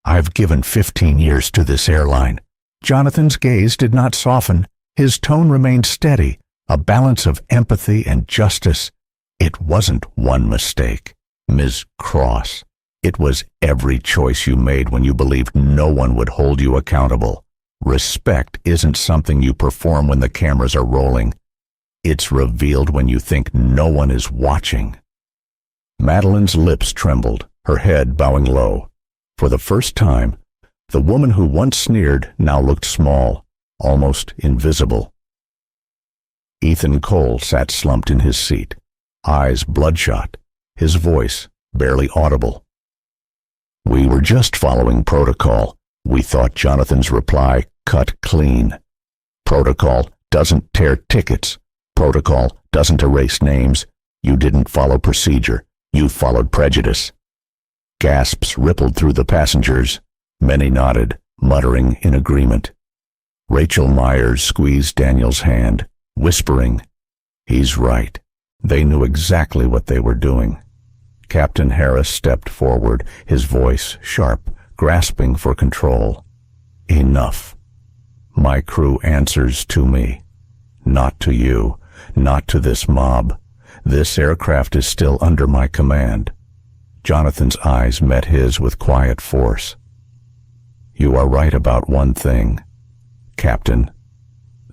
I've given 15 years to this airline." Jonathan's gaze did not soften. His tone remained steady, a balance of empathy and justice. "It wasn't one mistake, Ms. Cross. It was every choice you made when you believed no one would hold you accountable. Respect isn't something you perform when the cameras are rolling. It's revealed when you think no one is watching." Madeline's lips trembled, her head bowing low. For the first time, the woman who once sneered now looked small, almost invisible. Ethan Cole sat slumped in his seat, eyes bloodshot, his voice barely audible. "We were just following protocol," we thought Jonathan's reply cut clean. "Protocol doesn't tear tickets. Protocol doesn't erase names. You didn't follow procedure. You followed prejudice." Gasps rippled through the passengers. Many nodded, muttering in agreement. Rachel Myers squeezed Daniel's hand, whispering, "He's right." They knew exactly what they were doing. Captain Harris stepped forward, his voice sharp, grasping for control. "Enough. My crew answers to me. Not to you, not to this mob. This aircraft is still under my command." Jonathan's eyes met his with quiet force. "You are right about one thing, Captain.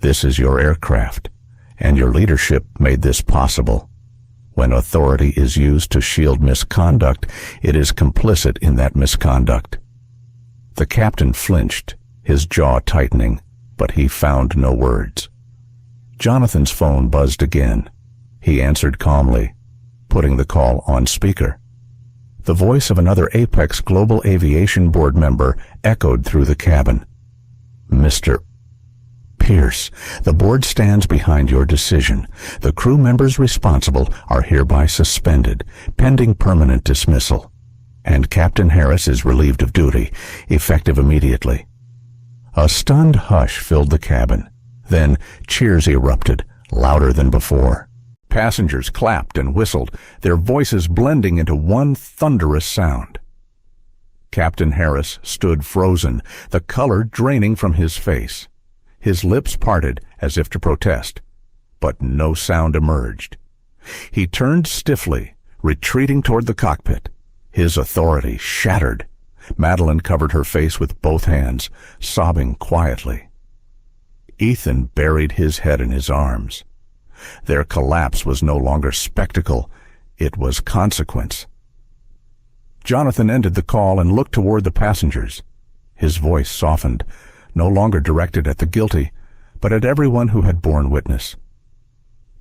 This is your aircraft, and your leadership made this possible. When authority is used to shield misconduct, it is complicit in that misconduct." The captain flinched, his jaw tightening, but he found no words. Jonathan's phone buzzed again. he answered calmly, putting the call on speaker. The voice of another Apex Global Aviation Board member echoed through the cabin. Mr. Pierce, the board stands behind your decision. The crew members responsible are hereby suspended, pending permanent dismissal. And Captain Harris is relieved of duty, effective immediately. A stunned hush filled the cabin. Then cheers erupted, louder than before. Passengers clapped and whistled, their voices blending into one thunderous sound. Captain Harris stood frozen, the color draining from his face. His lips parted as if to protest, but no sound emerged. He turned stiffly, retreating toward the cockpit, his authority shattered. Madeline covered her face with both hands, sobbing quietly. Ethan buried his head in his arms. Their collapse was no longer spectacle, it was consequence. Jonathan ended the call and looked toward the passengers. His voice softened, no longer directed at the guilty, but at everyone who had borne witness.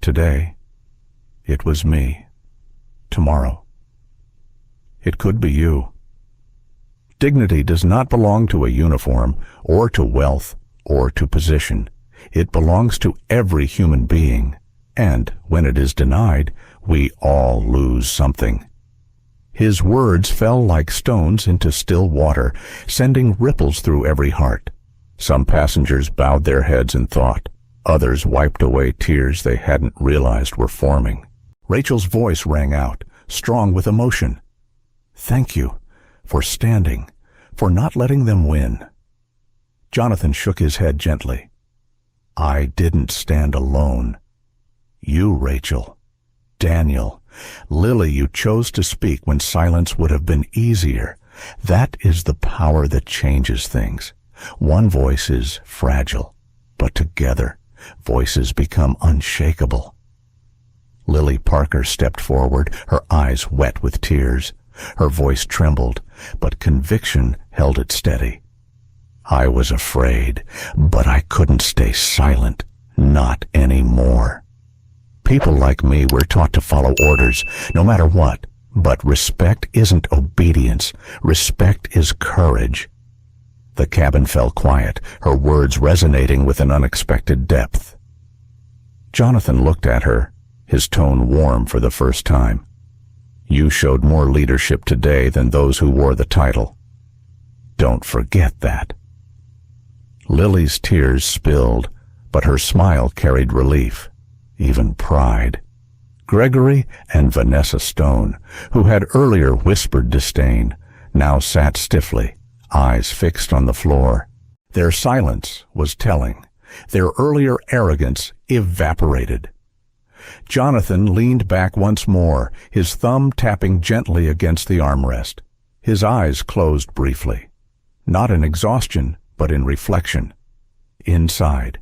Today, it was me. Tomorrow, it could be you. Dignity does not belong to a uniform, or to wealth, or to position. It belongs to every human being, and when it is denied, we all lose something. His words fell like stones into still water, sending ripples through every heart. Some passengers bowed their heads in thought. Others wiped away tears they hadn't realized were forming. Rachel's voice rang out, strong with emotion. Thank you for standing, for not letting them win. Jonathan shook his head gently. I didn't stand alone. You, Rachel, Daniel, Lily, you chose to speak when silence would have been easier. That is the power that changes things. One voice is fragile, but together, voices become unshakable. Lily Parker stepped forward, her eyes wet with tears. Her voice trembled, but conviction held it steady. I was afraid, but I couldn't stay silent. Not anymore. People like me were taught to follow orders, no matter what. But respect isn't obedience. Respect is courage. The cabin fell quiet, her words resonating with an unexpected depth. Jonathan looked at her, his tone warm for the first time. You showed more leadership today than those who wore the title. Don't forget that. Lily's tears spilled, but her smile carried relief, even pride. Gregory and Vanessa Stone, who had earlier whispered disdain, now sat stiffly, eyes fixed on the floor. Their silence was telling. Their earlier arrogance evaporated. Jonathan leaned back once more, his thumb tapping gently against the armrest. His eyes closed briefly, not in exhaustion, but in reflection. Inside,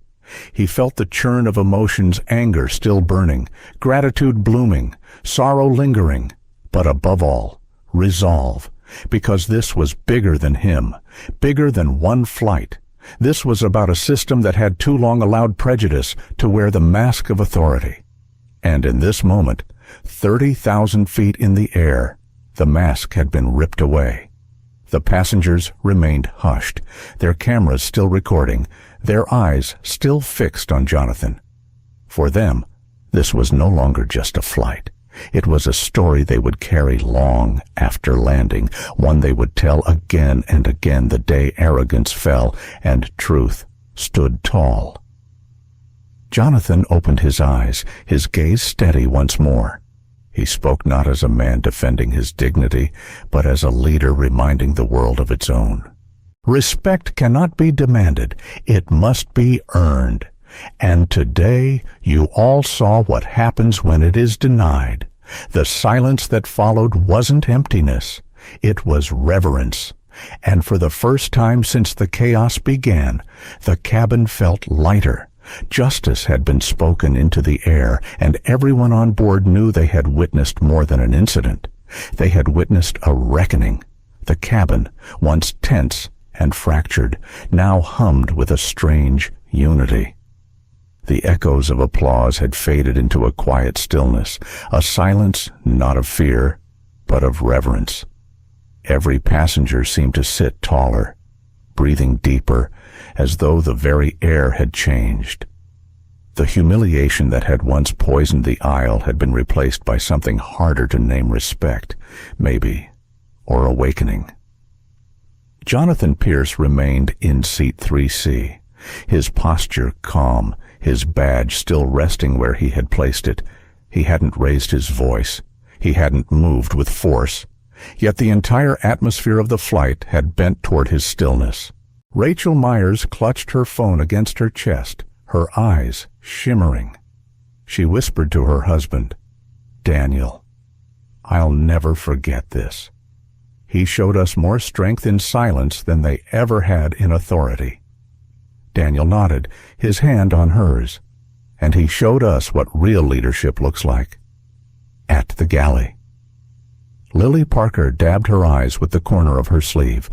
he felt the churn of emotions, anger still burning, gratitude blooming, sorrow lingering, but above all, resolve, because this was bigger than him, bigger than one flight. This was about a system that had too long allowed prejudice to wear the mask of authority. And in this moment, 30,000 feet in the air, the mask had been ripped away. The passengers remained hushed, their cameras still recording, their eyes still fixed on Jonathan. For them, this was no longer just a flight. It was a story they would carry long after landing, one they would tell again and again the day arrogance fell and truth stood tall. Jonathan opened his eyes, his gaze steady once more. He spoke not as a man defending his dignity, but as a leader reminding the world of its own. Respect cannot be demanded, it must be earned. And today you all saw what happens when it is denied. The silence that followed wasn't emptiness, it was reverence. And for the first time since the chaos began, the cabin felt lighter. Justice had been spoken into the air, and everyone on board knew they had witnessed more than an incident. They had witnessed a reckoning. The cabin, once tense and fractured, now hummed with a strange unity. The echoes of applause had faded into a quiet stillness, a silence not of fear, but of reverence. Every passenger seemed to sit taller, breathing deeper, as though the very air had changed. The humiliation that had once poisoned the aisle had been replaced by something harder to name: respect, maybe, or awakening. Jonathan Pierce remained in seat 3C, his posture calm, his badge still resting where he had placed it. He hadn't raised his voice. He hadn't moved with force. Yet the entire atmosphere of the flight had bent toward his stillness. Rachel Myers clutched her phone against her chest, her eyes shimmering. She whispered to her husband, "Daniel, I'll never forget this. He showed us more strength in silence than they ever had in authority." Daniel nodded, his hand on hers, and he showed us what real leadership looks like. At the galley. Lily Parker dabbed her eyes with the corner of her sleeve,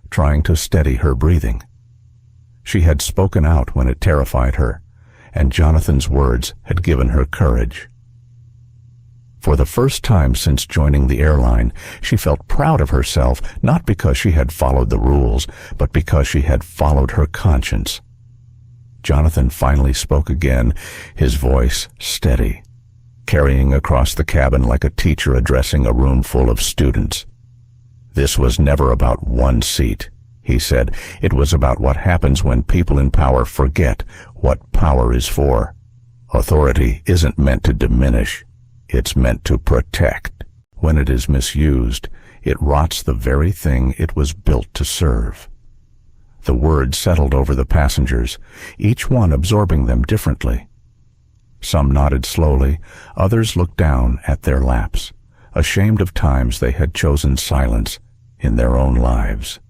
trying to steady her breathing. She had spoken out when it terrified her, and Jonathan's words had given her courage. For the first time since joining the airline, she felt proud of herself, not because she had followed the rules, but because she had followed her conscience. Jonathan finally spoke again, his voice steady, carrying across the cabin like a teacher addressing a room full of students. "This was never about one seat," he said. "It was about what happens when people in power forget what power is for. Authority isn't meant to diminish. It's meant to protect. When it is misused, it rots the very thing it was built to serve." The words settled over the passengers, each one absorbing them differently. Some nodded slowly, others looked down at their laps, ashamed of times they had chosen silence in their own lives.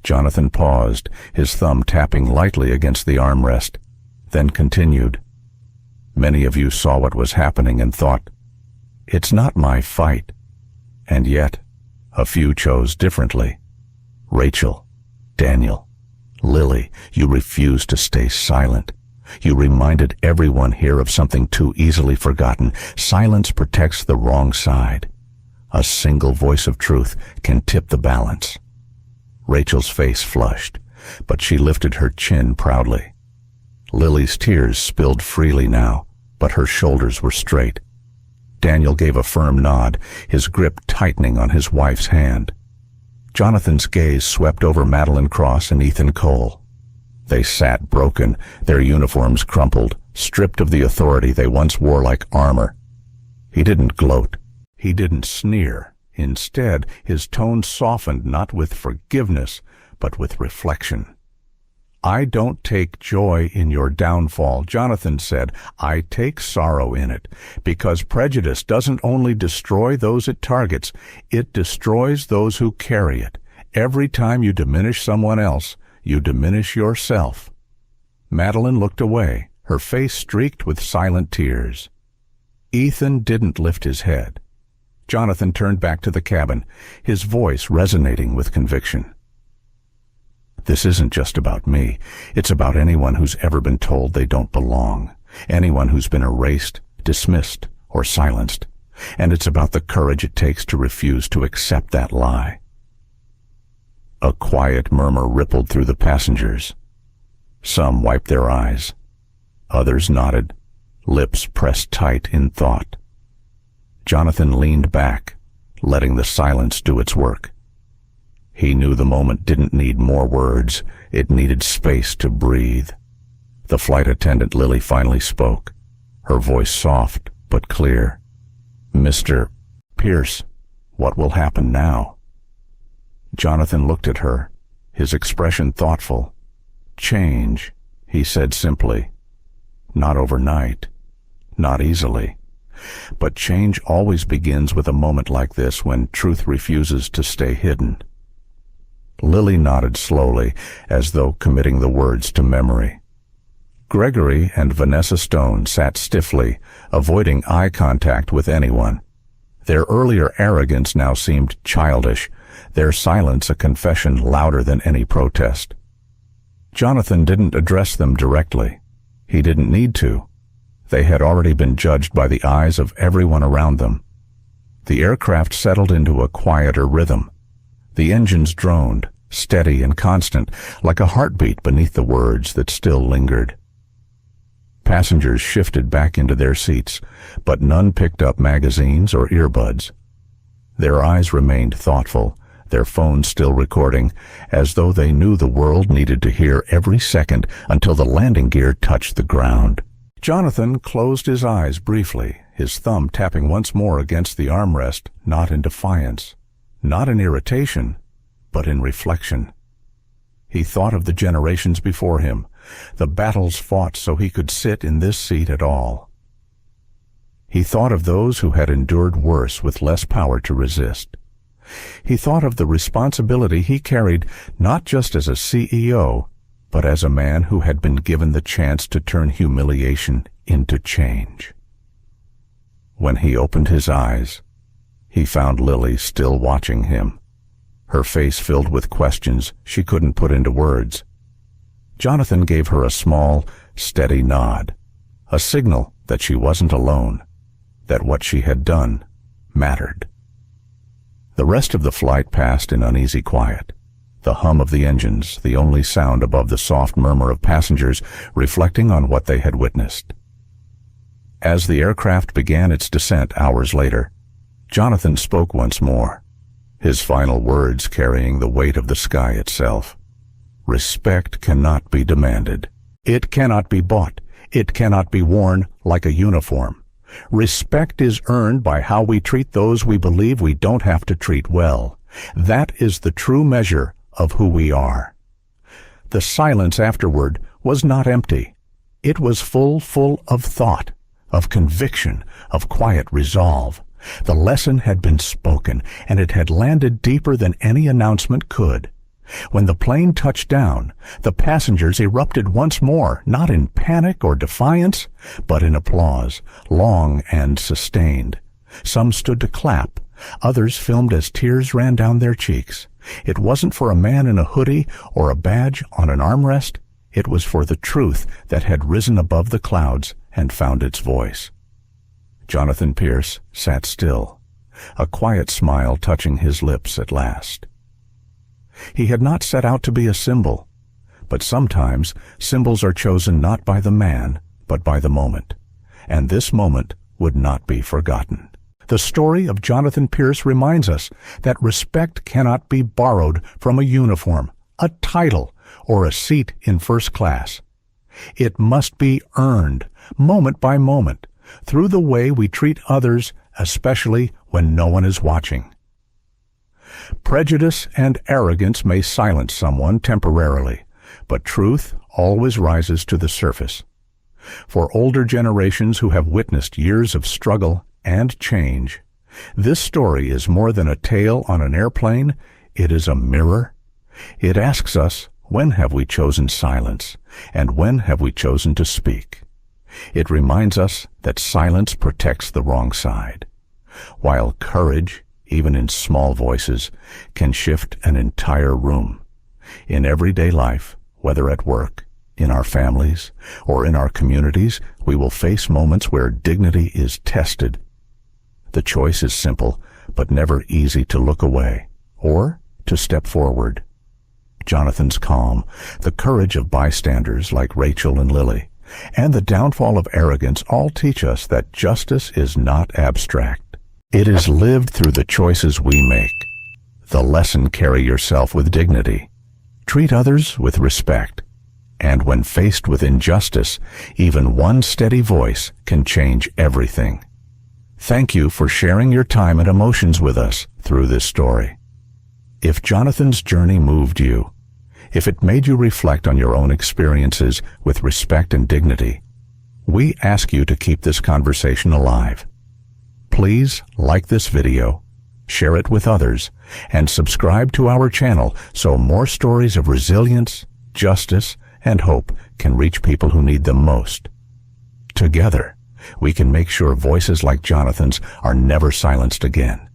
Jonathan paused, his thumb tapping lightly against the armrest, then continued. "Many of you saw what was happening and thought, 'It's not my fight.' And yet, a few chose differently. Rachel, Daniel, Lily, you refused to stay silent. You reminded everyone here of something too easily forgotten. Silence protects the wrong side. A single voice of truth can tip the balance." Rachel's face flushed, but she lifted her chin proudly. Lily's tears spilled freely now, but her shoulders were straight. Daniel gave a firm nod, his grip tightening on his wife's hand. Jonathan's gaze swept over Madeline Cross and Ethan Cole. They sat broken, their uniforms crumpled, stripped of the authority they once wore like armor. He didn't gloat. He didn't sneer. Instead, his tone softened not with forgiveness, but with reflection. "I don't take joy in your downfall," Jonathan said. "I take sorrow in it, because prejudice doesn't only destroy those it targets, it destroys those who carry it. Every time you diminish someone else, you diminish yourself." Madeline looked away, her face streaked with silent tears. Ethan didn't lift his head. Jonathan turned back to the cabin, his voice resonating with conviction. "This isn't just about me. It's about anyone who's ever been told they don't belong, anyone who's been erased, dismissed, or silenced. And it's about the courage it takes to refuse to accept that lie." A quiet murmur rippled through the passengers. Some wiped their eyes. Others nodded, lips pressed tight in thought. Jonathan leaned back, letting the silence do its work. He knew the moment didn't need more words. It needed space to breathe. The flight attendant Lily finally spoke, her voice soft but clear. "Mr. Pierce, what will happen now?" Jonathan looked at her, his expression thoughtful. "Change," he said simply. "Not overnight, not easily. But change always begins with a moment like this when truth refuses to stay hidden." Lily nodded slowly, as though committing the words to memory. Gregory and Vanessa Stone sat stiffly, avoiding eye contact with anyone. Their earlier arrogance now seemed childish, their silence a confession louder than any protest. Jonathan didn't address them directly. He didn't need to. They had already been judged by the eyes of everyone around them. The aircraft settled into a quieter rhythm. The engines droned, steady and constant, like a heartbeat beneath the words that still lingered. Passengers shifted back into their seats, but none picked up magazines or earbuds. Their eyes remained thoughtful, their phones still recording, as though they knew the world needed to hear every second until the landing gear touched the ground. Jonathan closed his eyes briefly, his thumb tapping once more against the armrest, not in defiance, not in irritation, but in reflection. He thought of the generations before him, the battles fought so he could sit in this seat at all. He thought of those who had endured worse with less power to resist. He thought of the responsibility he carried not just as a CEO, but as a man who had been given the chance to turn humiliation into change. When he opened his eyes, he found Lily still watching him, her face filled with questions she couldn't put into words. Jonathan gave her a small, steady nod, a signal that she wasn't alone, that what she had done mattered. The rest of the flight passed in uneasy quiet. The hum of the engines, the only sound above the soft murmur of passengers reflecting on what they had witnessed. As the aircraft began its descent hours later, Jonathan spoke once more, his final words carrying the weight of the sky itself. Respect cannot be demanded. It cannot be bought. It cannot be worn like a uniform. Respect is earned by how we treat those we believe we don't have to treat well. That is the true measure of who we are. The silence afterward was not empty. It was full of thought, of conviction, of quiet resolve. The lesson had been spoken, and it had landed deeper than any announcement could. When the plane touched down, the passengers erupted once more, not in panic or defiance, but in applause, long and sustained. Some stood to clap. Others filmed as tears ran down their cheeks. It wasn't for a man in a hoodie or a badge on an armrest. It was for the truth that had risen above the clouds and found its voice. Jonathan Pierce sat still, a quiet smile touching his lips at last. He had not set out to be a symbol, but sometimes symbols are chosen not by the man, but by the moment, and this moment would not be forgotten. The story of Jonathan Pierce reminds us that respect cannot be borrowed from a uniform, a title, or a seat in first class. It must be earned, moment by moment, through the way we treat others, especially when no one is watching. Prejudice and arrogance may silence someone temporarily, but truth always rises to the surface. For older generations who have witnessed years of struggle and change, this story is more than a tale on an airplane. It is a mirror. It asks us, when have we chosen silence, and when have we chosen to speak? It reminds us that silence protects the wrong side, while courage, even in small voices, can shift an entire room. In everyday life, whether at work, in our families, or in our communities, we will face moments where dignity is tested. The choice is simple, but never easy: to look away or to step forward. Jonathan's calm, the courage of bystanders like Rachel and Lily, and the downfall of arrogance all teach us that justice is not abstract. It is lived through the choices we make. The lesson: carry yourself with dignity. Treat others with respect. And when faced with injustice, even one steady voice can change everything. Thank you for sharing your time and emotions with us through this story. If Jonathan's journey moved you, if it made you reflect on your own experiences with respect and dignity, we ask you to keep this conversation alive. Please like this video, share it with others, and subscribe to our channel so more stories of resilience, justice, and hope can reach people who need them most. Together, we can make sure voices like Jonathan's are never silenced again.